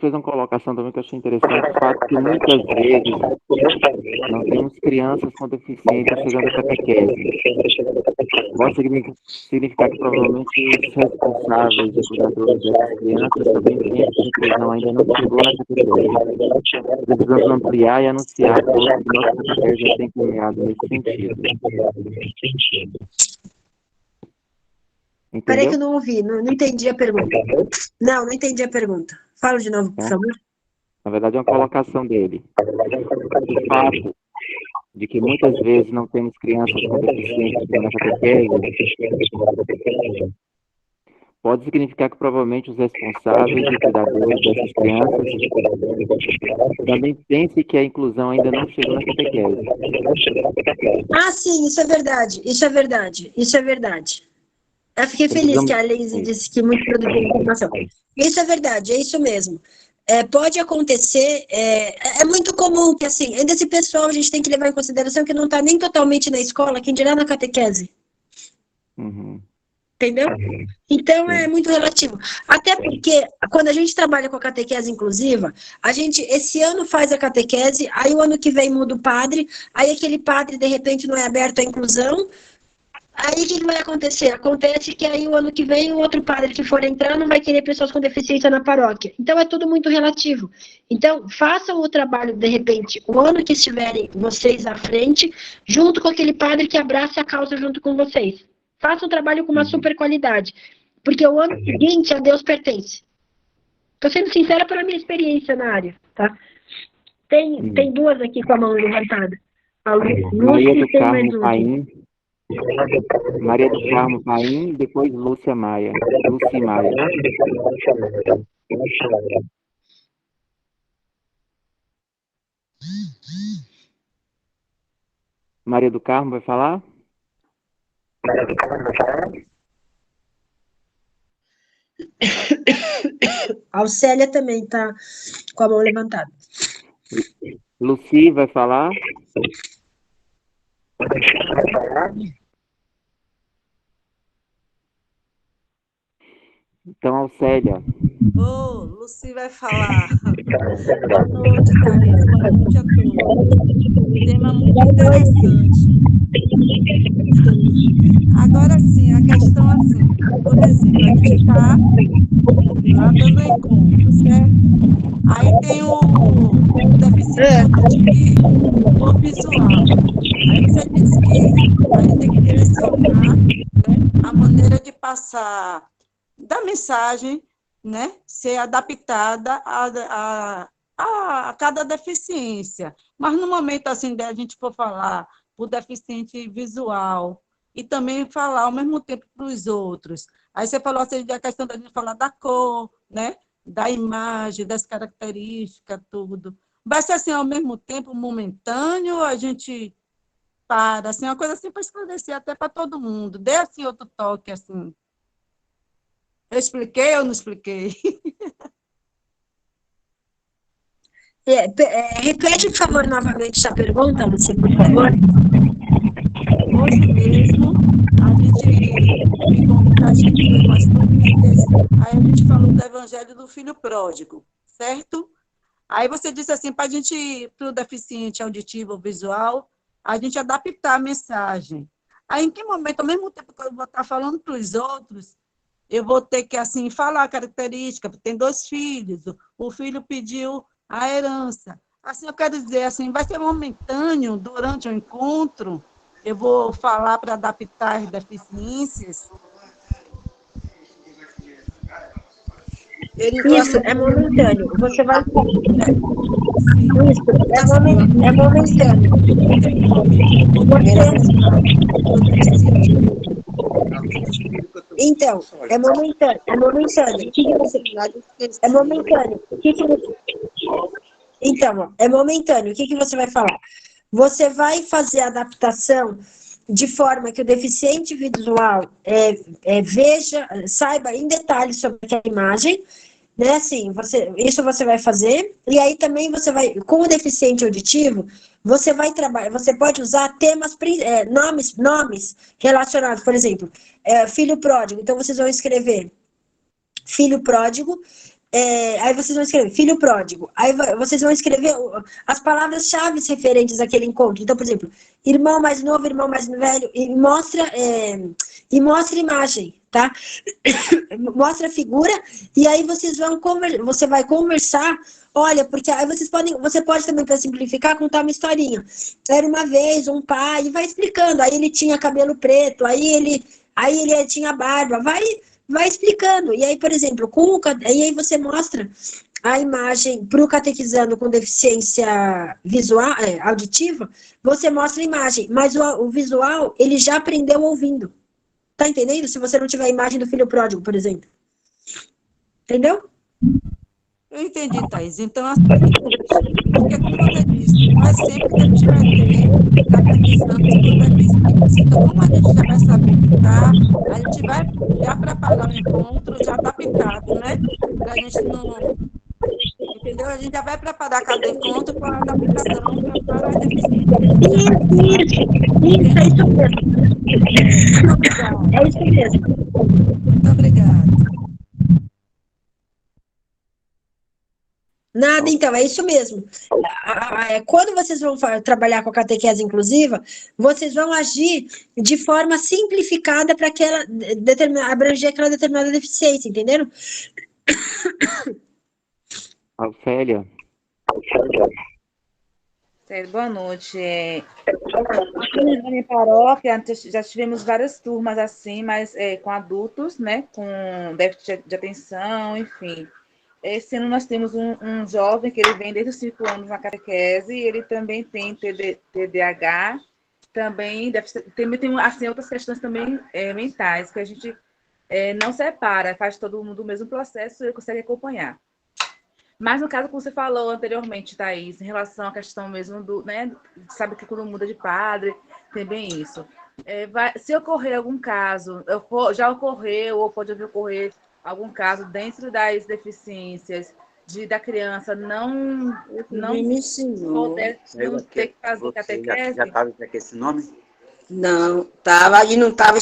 Fez uma colocação também que eu achei interessante, o fato que muitas vezes nós temos crianças com deficiência chegando à catequese. Pode significar que provavelmente os responsáveis e cuidadores dessas crianças também têm essa inclusão, ainda não chegou na catequese. Precisamos ampliar e anunciar a todos que nossa catequese já tem caminhado nesse sentido. Peraí que Entendeu? eu não ouvi, não entendi a pergunta. Não entendi a pergunta. Fala de novo, por favor. Na verdade, é uma colocação dele. O fato de que muitas vezes não temos crianças com deficiência na catequese pode significar que provavelmente os responsáveis e cuidadores dessas crianças também pensem que a inclusão ainda não chegou na catequese. Ah, sim, isso é verdade. Eu fiquei feliz que a Leise disse que muito produziu informação. Isso é verdade, é isso mesmo. Pode acontecer, é muito comum que, assim, ainda esse pessoal a gente tem que levar em consideração que não está nem totalmente na escola, quem dirá na catequese. Uhum. Entendeu? Então, é muito relativo. Até porque, quando a gente trabalha com a catequese inclusiva, a gente, esse ano faz a catequese, aí o ano que vem muda o padre, aí aquele padre, de repente, não é aberto à inclusão. Aí o que vai acontecer? Acontece que aí o ano que vem o outro padre que for entrar não vai querer pessoas com deficiência na paróquia. Então é tudo muito relativo. Então façam o trabalho, de repente, o ano que estiverem vocês à frente, junto com aquele padre que abraça a causa junto com vocês. Façam o trabalho com uma super qualidade. Porque o ano seguinte a Deus pertence. Estou sendo sincera pela minha experiência na área, tá? Tem duas aqui com a mão levantada. A Maria do Lúcia tem mais Carmo uma aqui. Paim. Maria do Carmo Paim, depois Lúcia Maia. Lúcia Maia. Maria do Carmo vai falar? A Alcélia também está com a mão levantada. Luci vai falar? Então, Alcélia. Luci vai falar. Boa noite, Thaís. Boa noite a todos. Tema muito interessante. Agora sim, a questão assim, por exemplo, a gente está lá dando encontro, certo? Aí tem o deficiente auditivo ou visual. Aí você disse que a gente tem que direcionar, né, a maneira de passar da mensagem, né, ser adaptada a cada deficiência. Mas no momento assim, a gente for falar para o deficiente visual e também falar ao mesmo tempo para os outros. Aí você falou assim, da questão da gente falar da cor, né, da imagem, das características, tudo. Vai ser assim ao mesmo tempo, momentâneo, ou a gente para, assim, uma coisa assim para esclarecer até para todo mundo. Dê assim outro toque, assim. Eu expliquei ou não expliquei? Repete, por favor, novamente essa pergunta, Lucia, por favor. Hoje mesmo, a gente ficou muita gente com umas famílias, aí a gente falou do evangelho do filho pródigo, certo? Aí você disse assim, para a gente, para o deficiente auditivo ou visual, a gente adaptar a mensagem. Aí, em que momento, ao mesmo tempo que eu vou estar falando para os outros, eu vou ter que, assim, falar a característica, tem 2 filhos, o filho pediu a herança. Assim, eu quero dizer, assim, vai ser momentâneo, durante o encontro, eu vou falar para adaptar as deficiências. Isso, é momentâneo. Você vai. Sim. Isso, é momentâneo. Então, é momentâneo. É momentâneo. O que que você. É momentâneo. O que que você. Então, ó, é momentâneo. O que que você vai falar? Você vai fazer a adaptação de forma que o deficiente visual veja, saiba em detalhes sobre aquela imagem, né? Assim, isso você vai fazer, e aí também você vai, com o deficiente auditivo, você vai trabalhar, você pode usar temas, nomes relacionados, por exemplo, filho pródigo, então vocês vão escrever filho pródigo, aí vocês vão escrever filho pródigo, aí vocês vão escrever as palavras-chave referentes àquele encontro. Então, por exemplo, irmão mais novo, irmão mais velho, e mostra imagem, tá? Mostra a figura, e aí você vai conversar. Olha, porque aí você pode também, para simplificar, contar uma historinha. Era uma vez um pai, e vai explicando, aí ele tinha cabelo preto, aí ele tinha barba, vai explicando. E aí, por exemplo, aí você mostra a imagem para o catequizando com deficiência visual, auditiva, você mostra a imagem, mas o visual, ele já aprendeu ouvindo. Tá entendendo? Se você não tiver a imagem do filho pródigo, por exemplo. Entendeu? Eu entendi, Thaís. Então, assim, porque como você disse, não é sempre que a gente vai ter catequizantes com deficiência. Então, como a gente já vai se habilitar, a gente vai já preparar o encontro já adaptado, né? Para a gente não... Entendeu? A gente já vai preparar cada encontro com a adaptação para as deficiências que a gente já vai Isso, é isso mesmo. Muito obrigada. É isso mesmo. Muito obrigada. Nada, então, é isso mesmo. Quando vocês vão trabalhar com a catequese inclusiva, vocês vão agir de forma simplificada para abranger aquela determinada deficiência, entenderam? Ofélia, Boa noite. Aqui na minha paróquia, já tivemos várias turmas assim, mas com adultos, né, com déficit de atenção, enfim. Esse ano nós temos um jovem que ele vem desde os 5 anos na catequese, e ele também tem TDAH, também tem assim, outras questões também mentais, que a gente não separa, faz todo mundo o mesmo processo e ele consegue acompanhar. Mas no caso que você falou anteriormente, Thaís, em relação à questão mesmo do, né, sabe que quando muda de padre, tem bem isso. Se ocorrer algum caso, já ocorreu ou pode ocorrer algum caso dentro das deficiências da criança não poder ter que fazer catequese? Já estava com esse nome? Não, estava e não estava.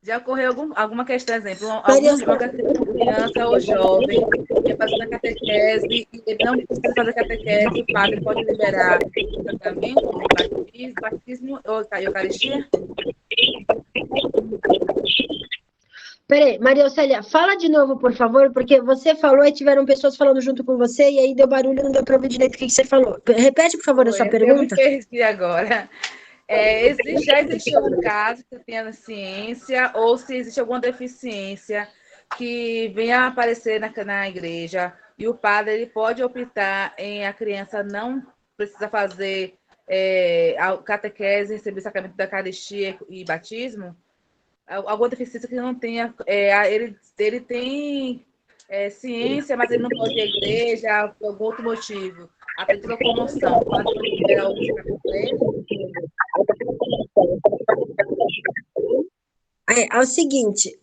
Já ocorreu alguma questão, exemplo, uma criança ou jovem que é fazendo a catequese e ele não precisa fazer catequese, o padre pode liberar o tratamento, o batismo ou a Eucaristia? Peraí, Maria Océlia, fala de novo, por favor, porque você falou e tiveram pessoas falando junto com você, e aí deu barulho e não deu para ouvir direito o que você falou. Repete, por favor, a sua pergunta. Eu me perdi agora. Já existe algum caso que tenha na ciência, ou se existe alguma deficiência que venha a aparecer na igreja, e o padre ele pode optar em a criança não precisa fazer a catequese, receber o sacramento da Eucaristia e batismo? Alguma deficiência que não tenha... ele tem ciência, mas ele não pode ir à igreja por algum outro motivo. Até de locomoção, pode liberar o sacramento para ele? É o seguinte,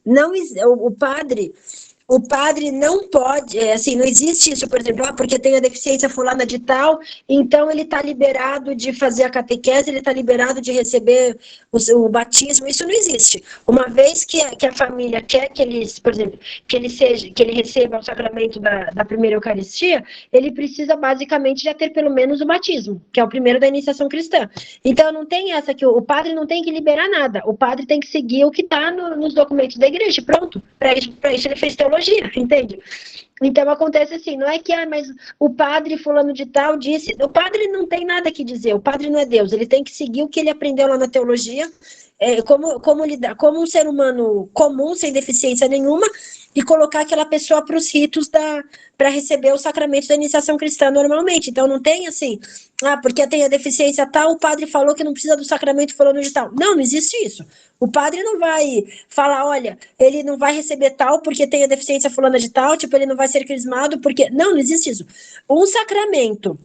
o o padre não pode, assim, não existe isso, por exemplo, porque tem a deficiência fulana de tal, então ele está liberado de fazer a catequese, ele está liberado de receber o batismo, isso não existe. Uma vez que a família quer que ele, por exemplo, que ele receba o sacramento da primeira Eucaristia, ele precisa basicamente já ter pelo menos o batismo, que é o primeiro da iniciação cristã. Então não tem essa que o padre não tem que liberar nada, o padre tem que seguir o que está nos documentos da igreja, pronto. Para isso ele fez teologia, entende? Então acontece assim, não é que, mas o padre fulano de tal disse, o padre não tem nada que dizer, o padre não é Deus, ele tem que seguir o que ele aprendeu lá na teologia, como um ser humano comum, sem deficiência nenhuma, e colocar aquela pessoa para os ritos para receber o sacramento da iniciação cristã normalmente. Então não tem assim, porque tem a deficiência tal, o padre falou que não precisa do sacramento fulano de tal. Não existe isso. O padre não vai falar, olha, ele não vai receber tal porque tem a deficiência fulana de tal, tipo, ele não vai ser crismado porque... Não existe isso. Um sacramento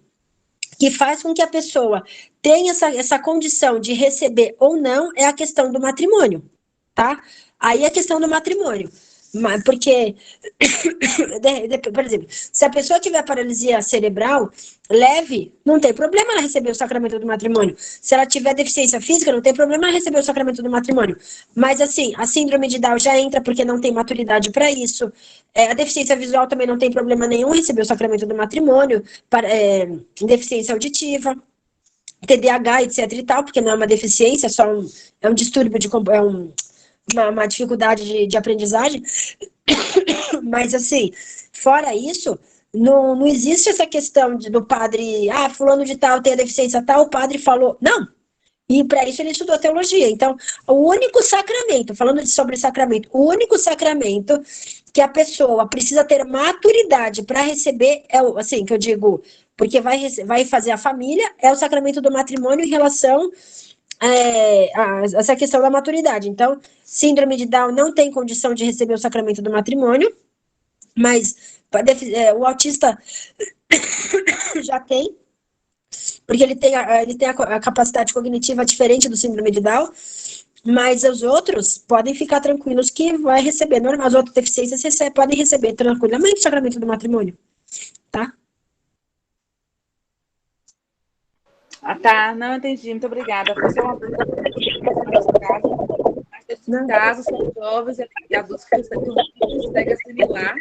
que faz com que a pessoa tenha essa condição de receber ou não é a questão do matrimônio, tá? Aí é a questão do matrimônio. Porque, por exemplo, se a pessoa tiver paralisia cerebral leve, não tem problema ela receber o sacramento do matrimônio. Se ela tiver deficiência física, não tem problema ela receber o sacramento do matrimônio. Mas, assim, a síndrome de Down já entra porque não tem maturidade para isso. A deficiência visual também não tem problema nenhum receber o sacramento do matrimônio. Deficiência auditiva, TDAH, etc e tal, porque não é uma deficiência, é um distúrbio uma dificuldade de aprendizagem, mas assim, fora isso, não existe essa questão do padre, fulano de tal tem a deficiência tal, o padre falou, não, e para isso ele estudou teologia. Então, o único sacramento, falando sobre sacramento, o único sacramento que a pessoa precisa ter maturidade para receber, assim, que eu digo, porque vai fazer a família, é o sacramento do matrimônio em relação essa questão da maturidade. Então, síndrome de Down não tem condição de receber o sacramento do matrimônio, mas o autista já tem, porque ele tem a capacidade cognitiva diferente do síndrome de Down, mas os outros podem ficar tranquilos que vai receber normal, as outras deficiências podem receber tranquilamente o sacramento do matrimônio, tá? Tá, não entendi, muito obrigada. Foi só uma dúvida. Nesse caso, são jovens e adultos que conseguem assimilar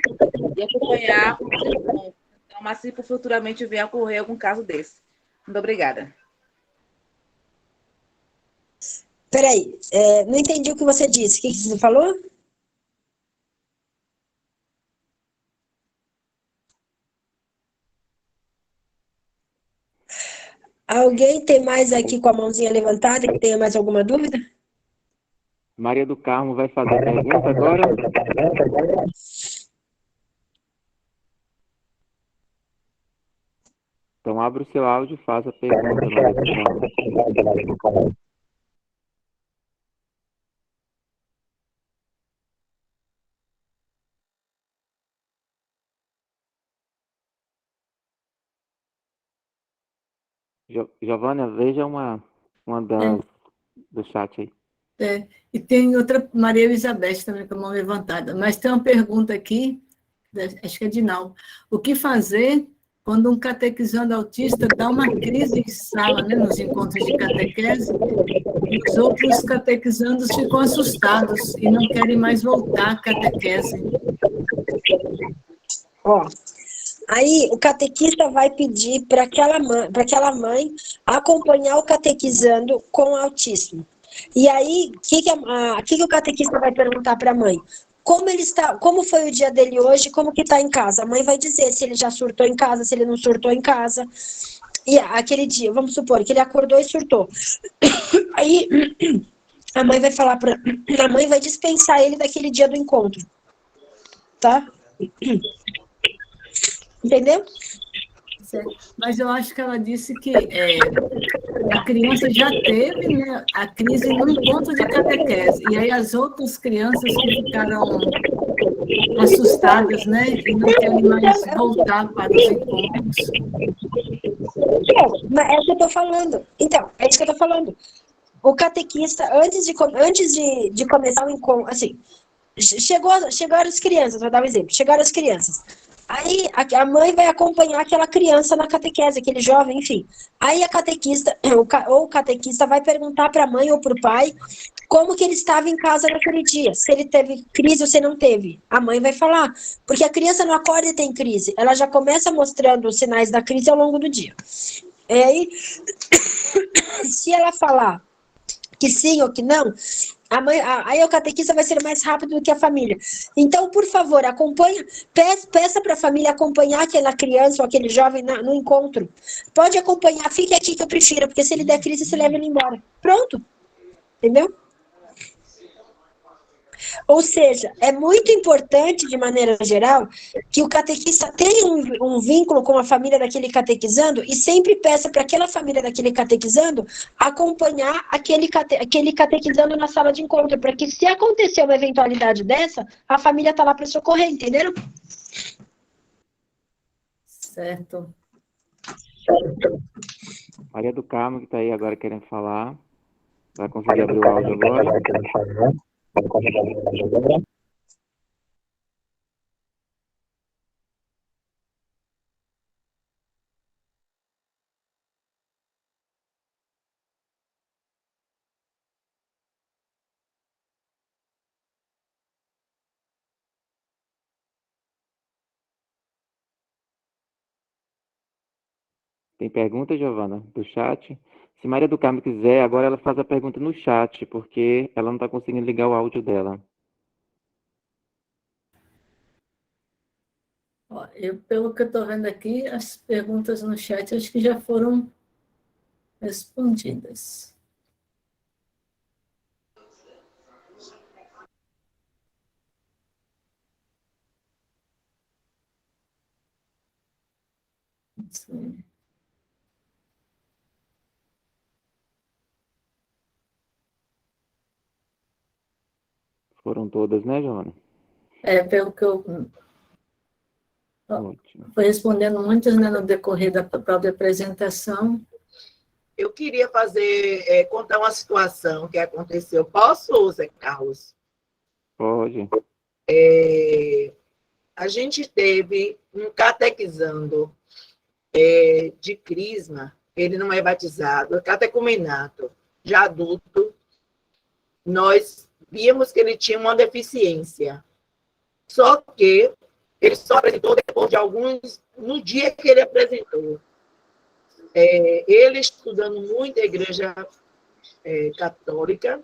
e acompanhar o encontro. Então, mas se futuramente vier a ocorrer algum caso desse. Muito obrigada. Peraí, não entendi o que você disse. O que você falou? Alguém tem mais aqui com a mãozinha levantada que tenha mais alguma dúvida? Maria do Carmo vai fazer a pergunta agora? Então, abre o seu áudio e faz a pergunta, Maria do Carmo. Giovana, veja uma do chat aí. E tem outra, Maria Elizabeth também com a mão levantada. Mas tem uma pergunta aqui, acho que é de Nau. O que fazer quando um catequizando autista dá uma crise em sala, né, nos encontros de catequese, e os outros catequizandos ficam assustados e não querem mais voltar à catequese? Aí o catequista vai pedir para aquela mãe acompanhar o catequizando com autismo. E aí, o que o catequista vai perguntar para a mãe? Como foi o dia dele hoje, como que está em casa? A mãe vai dizer se ele já surtou em casa, se ele não surtou em casa. E aquele dia, vamos supor que ele acordou e surtou. Aí a mãe vai falar a mãe vai dispensar ele daquele dia do encontro. Tá? Entendeu? Mas eu acho que ela disse que a criança já teve, né, a crise no encontro de catequese, e aí as outras crianças que ficaram assustadas, né, e não querem mais voltar para os encontros. Mas é o que eu estou falando. Então, é isso que eu estou falando. O catequista, antes de começar o encontro, assim, chegaram as crianças, vou dar um exemplo. Chegaram as crianças. Aí a mãe vai acompanhar aquela criança na catequese, aquele jovem, enfim. Aí a catequista, ou o catequista vai perguntar para a mãe ou para o pai como que ele estava em casa naquele dia, se ele teve crise ou se não teve. A mãe vai falar, porque a criança não acorda e tem crise, ela já começa mostrando os sinais da crise ao longo do dia. E aí, se ela falar que sim ou que não, aí o catequista vai ser mais rápido do que a família. Então, por favor, peça para a família acompanhar aquela criança ou aquele jovem no encontro. Pode acompanhar, fique aqui que eu prefiro, porque se ele der crise, você leva ele embora. Pronto. Entendeu? Ou seja, é muito importante, de maneira geral, que o catequista tenha um vínculo com a família daquele catequizando e sempre peça para aquela família daquele catequizando acompanhar aquele catequizando na sala de encontro, para que se acontecer uma eventualidade dessa, a família está lá para socorrer, entenderam? Certo. Maria do Carmo, que está aí agora querendo falar. Vai conseguir abrir o áudio agora? Tem pergunta, Giovana, do chat? Se Maria do Carmo quiser, agora ela faz a pergunta no chat, porque ela não está conseguindo ligar o áudio dela. Ó, pelo que eu estou vendo aqui, as perguntas no chat acho que já foram respondidas. Sim. Foram todas, né, Giovana? Pelo que eu Ótimo. fui respondendo muitas, né, no decorrer da própria apresentação. Eu queria contar uma situação que aconteceu. Posso, Zé Carlos? Pode. A gente teve um catequizando de crisma, ele não é batizado, é catecumenato, já adulto. Nós víamos que ele tinha uma deficiência. Só que ele só apresentou depois de alguns, no dia que ele apresentou. Ele estudando muito a igreja católica,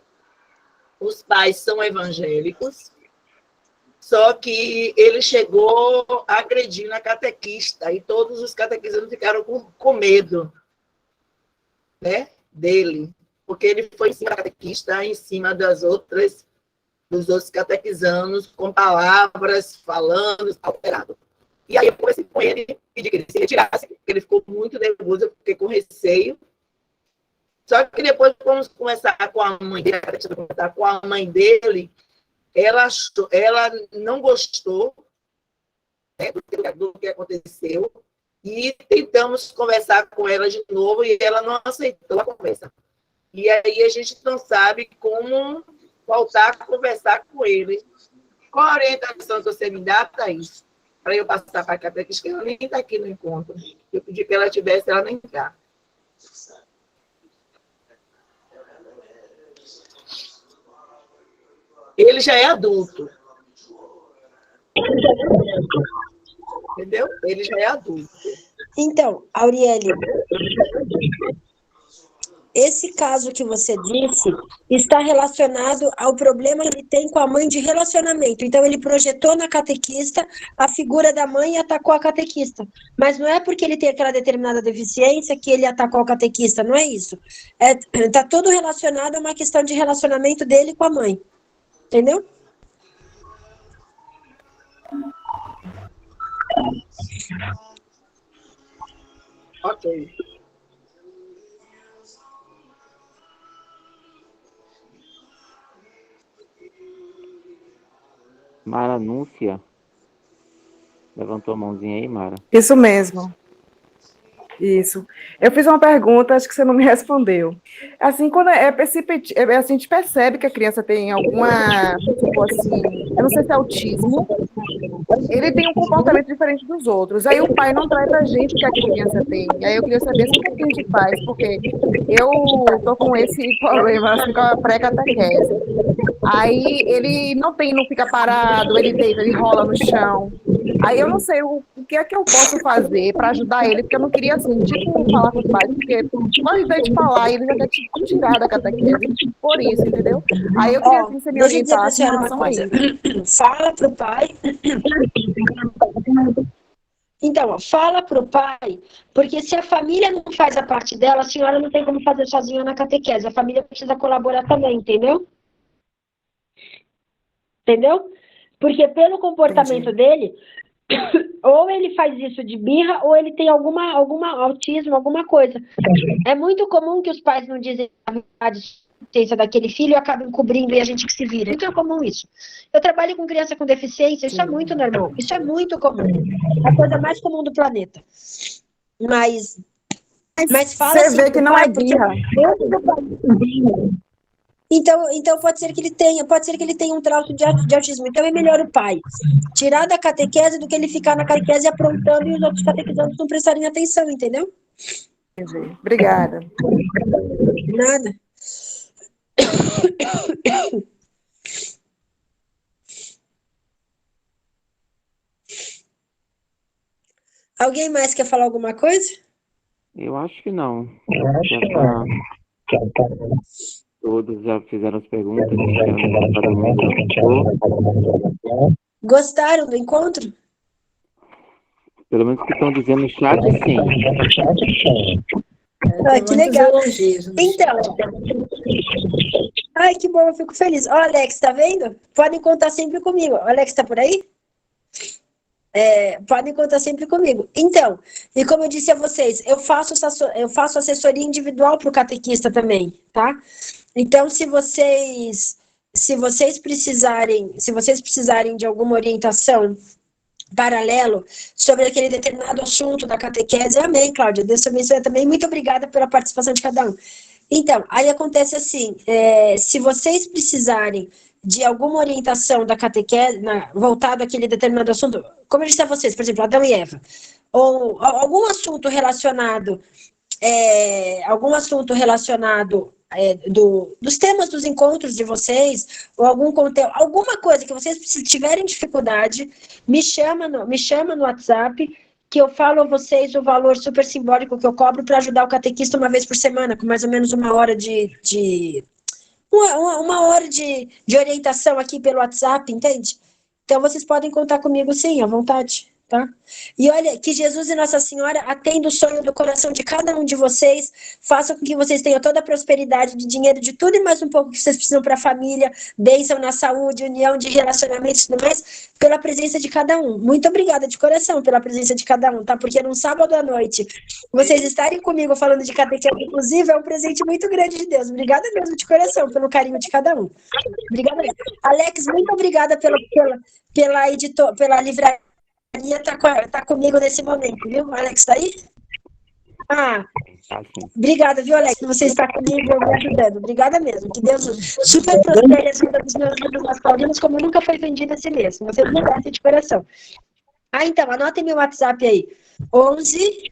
os pais são evangélicos, só que ele chegou agredindo a catequista, e todos os catequizandos ficaram com medo, né, dele, porque ele foi em cima da catequista, em cima dos outros catequizandos, com palavras, falando, alterado. E aí eu comecei com ele, pedi que ele se retirasse, porque ele ficou muito nervoso, eu fiquei com receio. Só que depois vamos conversar com a mãe dele, ela não gostou, né, do que aconteceu, e tentamos conversar com ela de novo, e ela não aceitou a conversa. E aí a gente não sabe como voltar a conversar com ele. Qual a orientação que você me dá, Thaís? Para eu passar para a catequista, que ela nem está aqui no encontro. Eu pedi que ela tivesse, ela nem está. Ele já é adulto. Entendeu? Ele já é adulto. Então, Auriele, esse caso que você disse está relacionado ao problema que ele tem com a mãe de relacionamento. Então, ele projetou na catequista a figura da mãe e atacou a catequista. Mas não é porque ele tem aquela determinada deficiência que ele atacou a catequista, não é isso. Está tudo relacionado a uma questão de relacionamento dele com a mãe. Entendeu? Ok. Mara Núcia. Levantou a mãozinha aí, Mara. Isso mesmo. Isso. Eu fiz uma pergunta, acho que você não me respondeu. Assim, quando a gente percebe que a criança tem alguma, tipo assim, eu não sei se é autismo, ele tem um comportamento diferente dos outros. Aí o pai não traz pra gente o que a criança tem. Aí eu queria saber assim, o que a gente faz, porque eu tô com esse problema, assim, com a pré-catequese. Aí ele não fica parado, ele deita, ele rola no chão. Aí eu não sei o que é que eu posso fazer para ajudar ele, porque eu não queria, assim, tipo, falar com os pais, porque ao invés de falar, ele já quer tipo, tirar da catequese por isso, entendeu? Aí eu queria, assim, você me Deixa eu dizer pra orientasse em senhora uma relação a coisa. isso. Fala pro pai. Então, ó, fala pro pai, porque se a família não faz a parte dela, a senhora não tem como fazer sozinha na catequese. A família precisa colaborar também, entendeu? Entendeu? Porque pelo comportamento dele, ou ele faz isso de birra, ou ele tem alguma autismo, alguma coisa. É muito comum que os pais não dizem a verdade daquele filho e acabam encobrindo e a gente que se vira. Muito comum isso. Eu trabalho com criança com deficiência, isso é muito normal. Isso é muito comum. É a coisa mais comum do planeta. Mas fala Você assim, vê que não pai, é birra. Então pode ser que ele tenha um traço de autismo. Então é melhor o pai tirar da catequese do que ele ficar na catequese aprontando e os outros catequizandos não prestarem atenção, entendeu? Entendi. Obrigada. Nada. Alguém mais quer falar alguma coisa? Eu acho que não. Todos já fizeram as perguntas, cada mundo. Gostaram do encontro? Pelo menos que estão dizendo no chat, sim. Que legal. Então, ai, que bom, eu fico feliz. Ó, Alex, tá vendo? Podem contar sempre comigo. O Alex tá por aí? Podem contar sempre comigo. Então, e como eu disse a vocês, eu faço assessoria individual para o catequista também, tá? Então, se vocês precisarem de alguma orientação paralelo sobre aquele determinado assunto da catequese, amém, Cláudia, Deus te abençoe também, muito obrigada pela participação de cada um. Então, aí acontece assim, se vocês precisarem de alguma orientação da catequese, voltado àquele determinado assunto, como eu disse a vocês, por exemplo, Adão e Eva, ou algum assunto relacionado dos temas dos encontros de vocês, ou algum conteúdo, alguma coisa que vocês tiverem dificuldade, me chama no WhatsApp, que eu falo a vocês o valor super simbólico que eu cobro para ajudar o catequista uma vez por semana, com mais ou menos uma hora uma hora de orientação aqui pelo WhatsApp, entende? Então vocês podem contar comigo sim, à vontade. Tá? E olha, que Jesus e Nossa Senhora atendam o sonho do coração de cada um de vocês, façam com que vocês tenham toda a prosperidade de dinheiro, de tudo e mais um pouco que vocês precisam para a família, bênção na saúde, união de relacionamentos e tudo mais, pela presença de cada um. Muito obrigada de coração pela presença de cada um, tá? Porque num sábado à noite, vocês estarem comigo falando de catequese, inclusive, é um presente muito grande de Deus. Obrigada mesmo de coração pelo carinho de cada um. Obrigada mesmo. Alex, muito obrigada pela livraria. Tá comigo nesse momento, viu? O Alex tá aí? Obrigada, viu, Alex? Você está comigo, me ajudando. Obrigada mesmo. Que Deus super prospere a vida dos meus livros masculinos, como nunca foi vendido esse mês. Vocês merecem de coração. Então, anotem meu WhatsApp aí. 11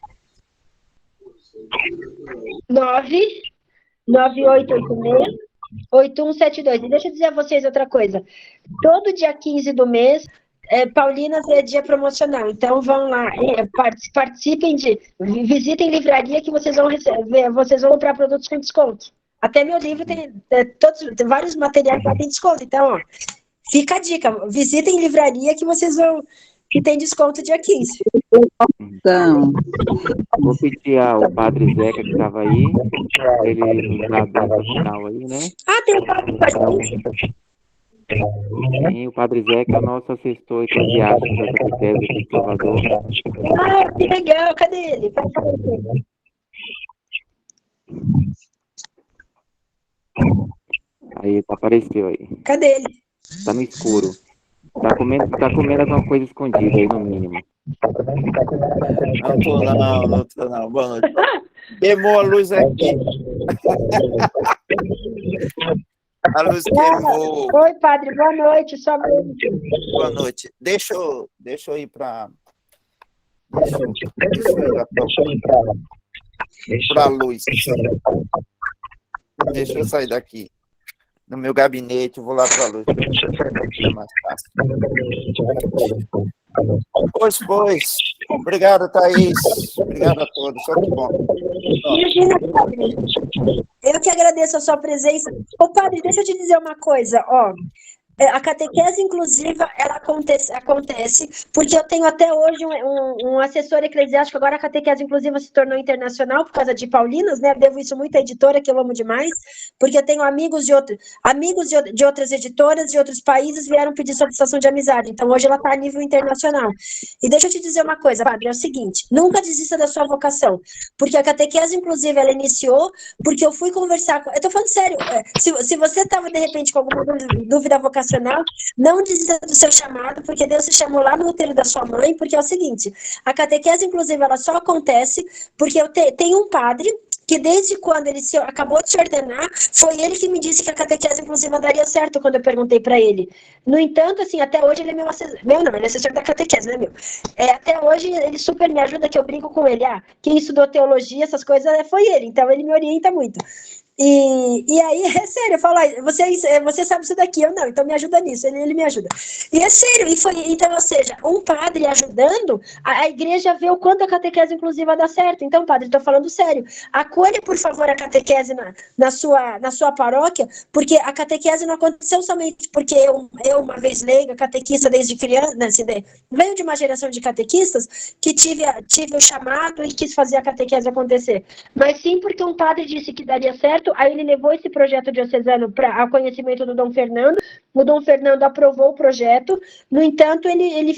9 9886 8172. E deixa eu dizer a vocês outra coisa. Todo dia 15 do mês, Paulinas é dia promocional, então vão lá, participem visitem livraria que vocês vão receber, vocês vão comprar produtos com desconto. Até meu livro tem vários materiais que tem desconto, então, ó, fica a dica, visitem livraria que tem desconto dia 15. Então, vou pedir ao Padre Zeca que estava aí, ele dá a final aí, né? Tem o Padre Zeca. Sim, o Padre Zeca é o nosso assessor eclesiástico da catequese aqui de Salvador. Que legal, cadê ele? Aí, apareceu aí. Cadê ele? Tá no escuro. Tá comendo alguma coisa escondida aí, no mínimo. Não tô não. Boa noite. Queimou a luz aqui. A luz queimou. Oi, padre, boa noite. Só Boa noite. Deixa eu ir para... Deixa eu ir para a luz. Deixa eu sair daqui. No meu gabinete, eu vou lá para a luz. É mais fácil. Pois. Obrigado, Thaís. Obrigado a todos. Só que bom. Imagina, padre. Eu que agradeço a sua presença. Ô, padre, deixa eu te dizer uma coisa, ó. A catequese inclusiva, ela acontece porque eu tenho até hoje um assessor eclesiástico, agora a catequese inclusiva se tornou internacional por causa de Paulinas, né? Devo isso muito à editora, que eu amo demais, porque eu tenho amigos de outras editoras de outros países vieram pedir solicitação de amizade, então hoje ela está a nível internacional. E deixa eu te dizer uma coisa, padre, é o seguinte, nunca desista da sua vocação, porque a catequese inclusiva, ela iniciou porque eu fui conversar com... Eu tô falando sério, se você estava de repente com alguma dúvida vocacional, não desista do seu chamado, porque Deus se chamou lá no útero da sua mãe, porque é o seguinte, a catequese, inclusive, ela só acontece porque eu tenho um padre que desde quando ele acabou de se ordenar, foi ele que me disse que a catequese inclusiva daria certo quando eu perguntei para ele. No entanto, assim, até hoje ele é meu assessor, ele é assessor da catequese, né, meu? Até hoje ele super me ajuda, que eu brinco com ele, quem estudou teologia, essas coisas, foi ele, então ele me orienta muito. E aí, é sério, eu falo, você sabe isso daqui, eu não, então me ajuda nisso, ele me ajuda. E é sério, então, ou seja, um padre ajudando, a igreja vê o quanto a catequese inclusiva dá certo. Então, padre, estou falando sério, acolha, por favor, a catequese na sua paróquia, porque a catequese não aconteceu somente porque eu uma vez leiga, catequista desde criança, veio de uma geração de catequistas que tive o chamado e quis fazer a catequese acontecer, mas sim porque um padre disse que daria certo. Aí ele levou esse projeto diocesano para o conhecimento do Dom Fernando, o Dom Fernando aprovou o projeto, no entanto, ele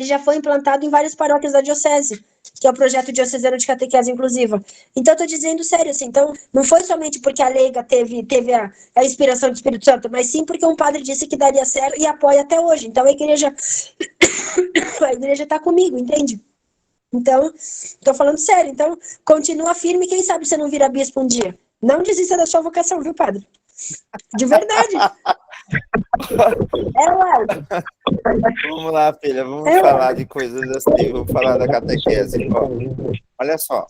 já foi implantado em várias paróquias da diocese, que é o projeto diocesano de catequese inclusiva. Então, estou dizendo sério, assim, então, não foi somente porque a leiga teve a inspiração do Espírito Santo, mas sim porque um padre disse que daria certo e apoia até hoje. Então, a igreja está comigo, entende? Então, estou falando sério. Então, continua firme, quem sabe você não vira bispo um dia. Não desista da sua vocação, viu, padre? De verdade. Vamos lá, filha, vamos falar de coisas assim, vamos falar da catequese. Ó, olha só,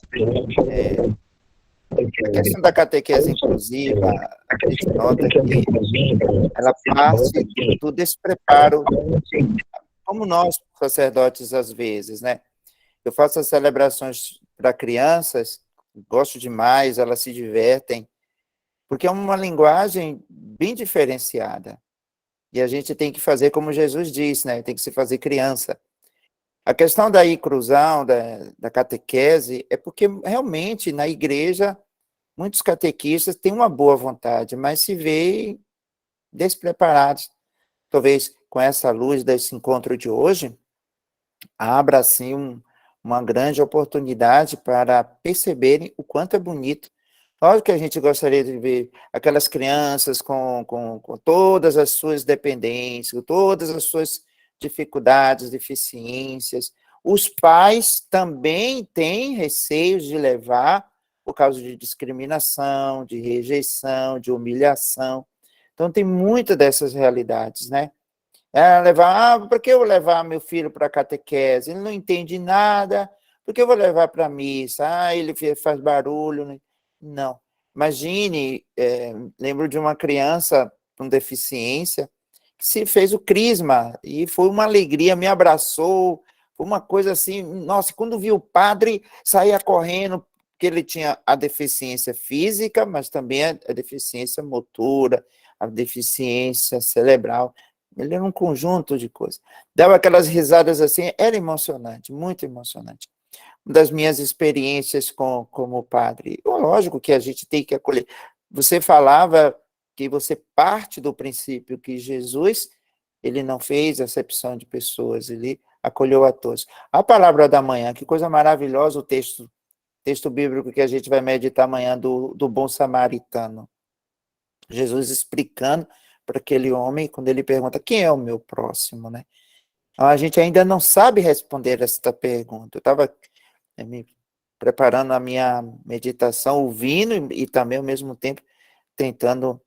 a questão da catequese inclusiva, a gente nota que ela parte do despreparo, como nós, sacerdotes, às vezes, né? Eu faço as celebrações para crianças, gosto demais, elas se divertem, porque é uma linguagem bem diferenciada. E a gente tem que fazer como Jesus disse, né? Tem que se fazer criança. A questão da inclusão, da catequese, é porque realmente na igreja muitos catequistas têm uma boa vontade, mas se veem despreparados. Talvez com essa luz desse encontro de hoje, abra assim uma grande oportunidade para perceberem o quanto é bonito. Lógico que a gente gostaria de ver aquelas crianças com todas as suas dependências, com todas as suas dificuldades, deficiências. Os pais também têm receios de levar por causa de discriminação, de rejeição, de humilhação. Então, tem muitas dessas realidades, né? Por que eu vou levar meu filho para a catequese? Ele não entende nada. Por que eu vou levar para a missa? Ele faz barulho. Não. Imagine, lembro de uma criança com deficiência que se fez o crisma e foi uma alegria, me abraçou, foi uma coisa assim, nossa, quando viu o padre, saía correndo, porque ele tinha a deficiência física, mas também a deficiência motora, a deficiência cerebral. Ele era um conjunto de coisas. Dava aquelas risadas assim, era emocionante, muito emocionante. Uma das minhas experiências como padre. Lógico que a gente tem que acolher. Você falava que você parte do princípio que Jesus, ele não fez acepção de pessoas, ele acolheu a todos. A palavra da manhã, que coisa maravilhosa o texto bíblico que a gente vai meditar amanhã do bom samaritano. Jesus explicando para aquele homem, quando ele pergunta, quem é o meu próximo, né? A gente ainda não sabe responder esta pergunta. Eu estava me preparando a minha meditação, ouvindo e também, ao mesmo tempo, tentando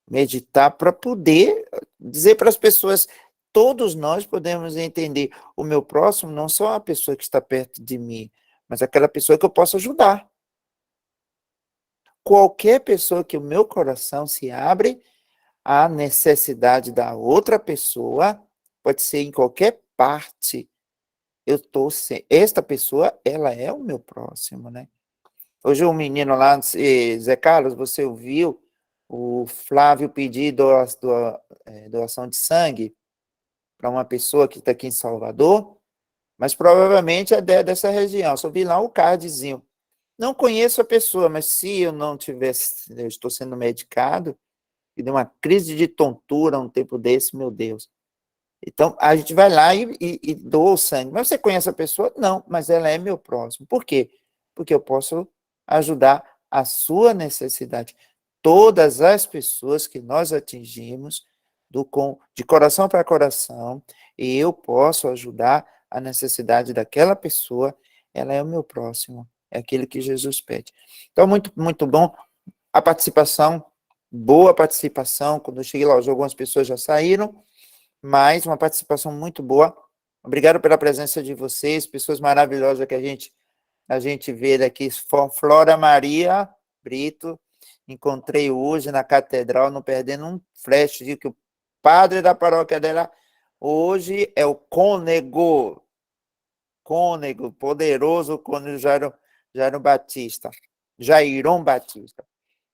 meditar para poder dizer para as pessoas, todos nós podemos entender o meu próximo, não só a pessoa que está perto de mim, mas aquela pessoa que eu posso ajudar. Qualquer pessoa que o meu coração se abre à necessidade da outra pessoa, pode ser em qualquer parte, esta pessoa, ela é o meu próximo, né? Hoje um menino lá, Zé Carlos, você ouviu o Flávio pedir doação de sangue para uma pessoa que está aqui em Salvador, mas provavelmente é dessa região. Só vi lá o cardzinho. Não conheço a pessoa, mas se eu não tivesse, eu estou sendo medicado, e deu uma crise de tontura um tempo desse, meu Deus. Então, a gente vai lá e doa o sangue. Mas você conhece a pessoa? Não, mas ela é meu próximo. Por quê? Porque eu posso ajudar a sua necessidade. Todas as pessoas que nós atingimos, de coração para coração, e eu posso ajudar a necessidade daquela pessoa, ela é o meu próximo. É aquilo que Jesus pede. Então, muito, muito bom a participação, boa participação. Quando eu cheguei lá, algumas pessoas já saíram, mas uma participação muito boa. Obrigado pela presença de vocês, pessoas maravilhosas que a gente vê daqui. Flora Maria Brito, encontrei hoje na catedral, não perdendo um flash, de que o padre da paróquia dela hoje é o cônego, poderoso cônego Jairon Batista.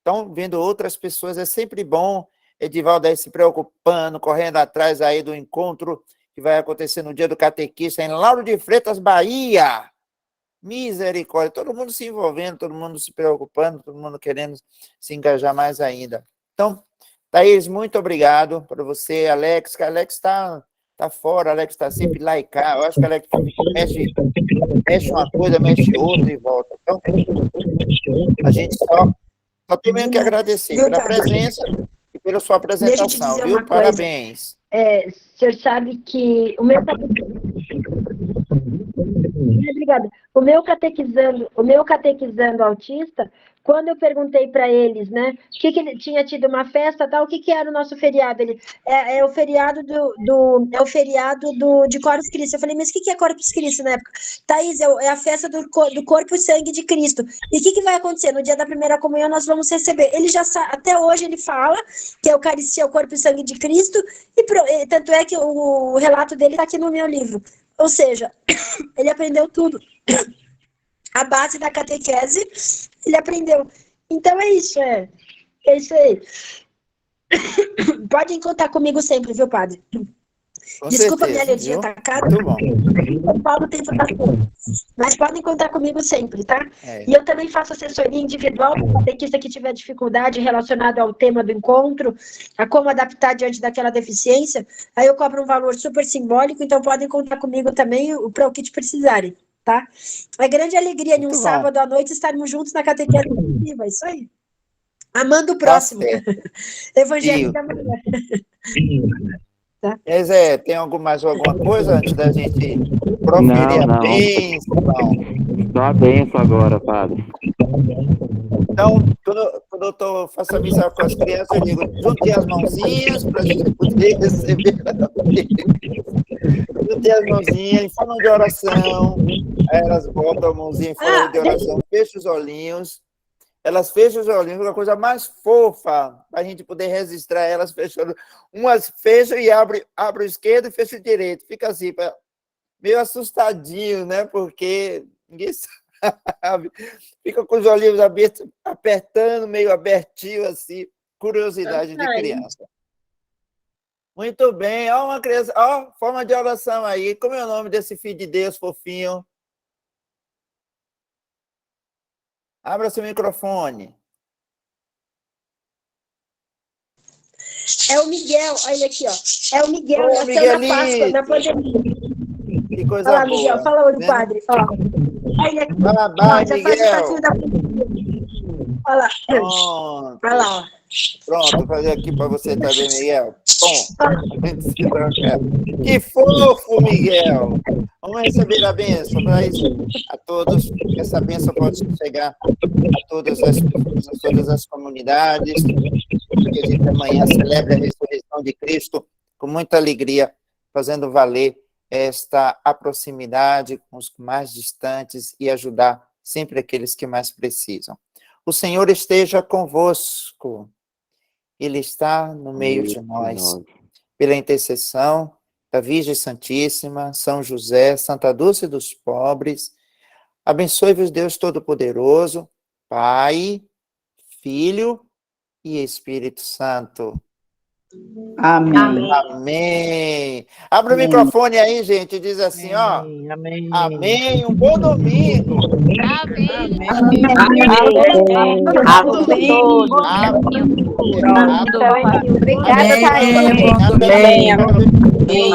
Então, vendo outras pessoas, é sempre bom. Edivaldo aí se preocupando, correndo atrás aí do encontro que vai acontecer no dia do catequista em Lauro de Freitas, Bahia. Misericórdia, todo mundo se envolvendo, todo mundo se preocupando, todo mundo querendo se engajar mais ainda. Então, Thaís, muito obrigado para você, Alex, que Alex está fora, Alex está sempre lá e cá. Eu acho que Alex mexe uma coisa, mexe outra e volta. Então, a gente só tem mesmo que agradecer pela presença e pela sua apresentação, viu? Parabéns. O senhor sabe que o meu obrigada. O meu catequizando autista, quando eu perguntei para eles, né, que ele tinha tido uma festa, tal, o que era o nosso feriado? Ele é o feriado de Corpus Christi. Eu falei, mas o que é Corpus Christi na época? Thaís, é a festa do corpo e sangue de Cristo. E o que vai acontecer? No dia da primeira comunhão nós vamos receber. Ele já sabe, até hoje ele fala que a Eucaristia é o corpo e sangue de Cristo, e tanto é que o relato dele está aqui no meu livro. Ou seja, ele aprendeu tudo. A base da catequese, ele aprendeu. Então é isso, é isso aí. Podem contar comigo sempre, viu, padre? Desculpa minha alergia atacada. São Paulo tem mas podem contar comigo sempre, tá? E eu também faço assessoria individual para o catequista que tiver dificuldade relacionada ao tema do encontro, a como adaptar diante daquela deficiência. Aí eu cobro um valor super simbólico, então podem contar comigo também para o que te precisarem, tá? É grande alegria em um sábado à noite estarmos juntos na catequese viva, isso aí. Amando o próximo. Evangelho da manhã. Tá. Zé, tem mais alguma coisa antes da gente proferir a bênção? Só a bênção agora, padre. Então, quando eu faço a missa com as crianças, eu digo, junte as mãozinhas para a gente poder receber a bênção. Junte as mãozinhas em forma de oração. Aí elas botam a mãozinha em forma de oração, fecham os olhinhos. Elas fecham os olhinhos, a coisa mais fofa, para a gente poder registrar elas fechando. Umas fecham e abre o esquerdo e fecha o direito. Fica assim, meio assustadinho, né? Porque ninguém sabe. Fica com os olhinhos abertos, apertando, meio abertinho, assim. Curiosidade de criança. Muito bem. Ó, uma criança. Ó, forma de oração aí. Como é o nome desse filho de Deus, fofinho? Abra seu microfone. É o Miguel, olha ele aqui, ó. É o Miguel, nasceu na Páscoa, na pandemia. Que coisa boa. Miguel, Miguel, fala oi do padre. Ó. Olha ele aqui. Parabéns, Miguel. Olha lá. Olha lá, ó. Pronto, vou fazer aqui para você também, Miguel. Bom, que fofo, Miguel. Vamos receber a bênção para a todos, que essa bênção pode chegar a todas as pessoas, a todas as comunidades, que a gente amanhã celebre a ressurreição de Cristo com muita alegria, fazendo valer esta a proximidade com os mais distantes e ajudar sempre aqueles que mais precisam. O Senhor esteja convosco. Ele está no meio de nós. Pela intercessão da Virgem Santíssima, São José, Santa Dulce dos Pobres, abençoe-vos Deus Todo-Poderoso, Pai, Filho e Espírito Santo. Amém. Amém. Abra o microfone aí, gente, e diz assim, ó. Amém. Amém. Um bom domingo. Amém. Amém. Obrigada, Amém. Thaís. Amém.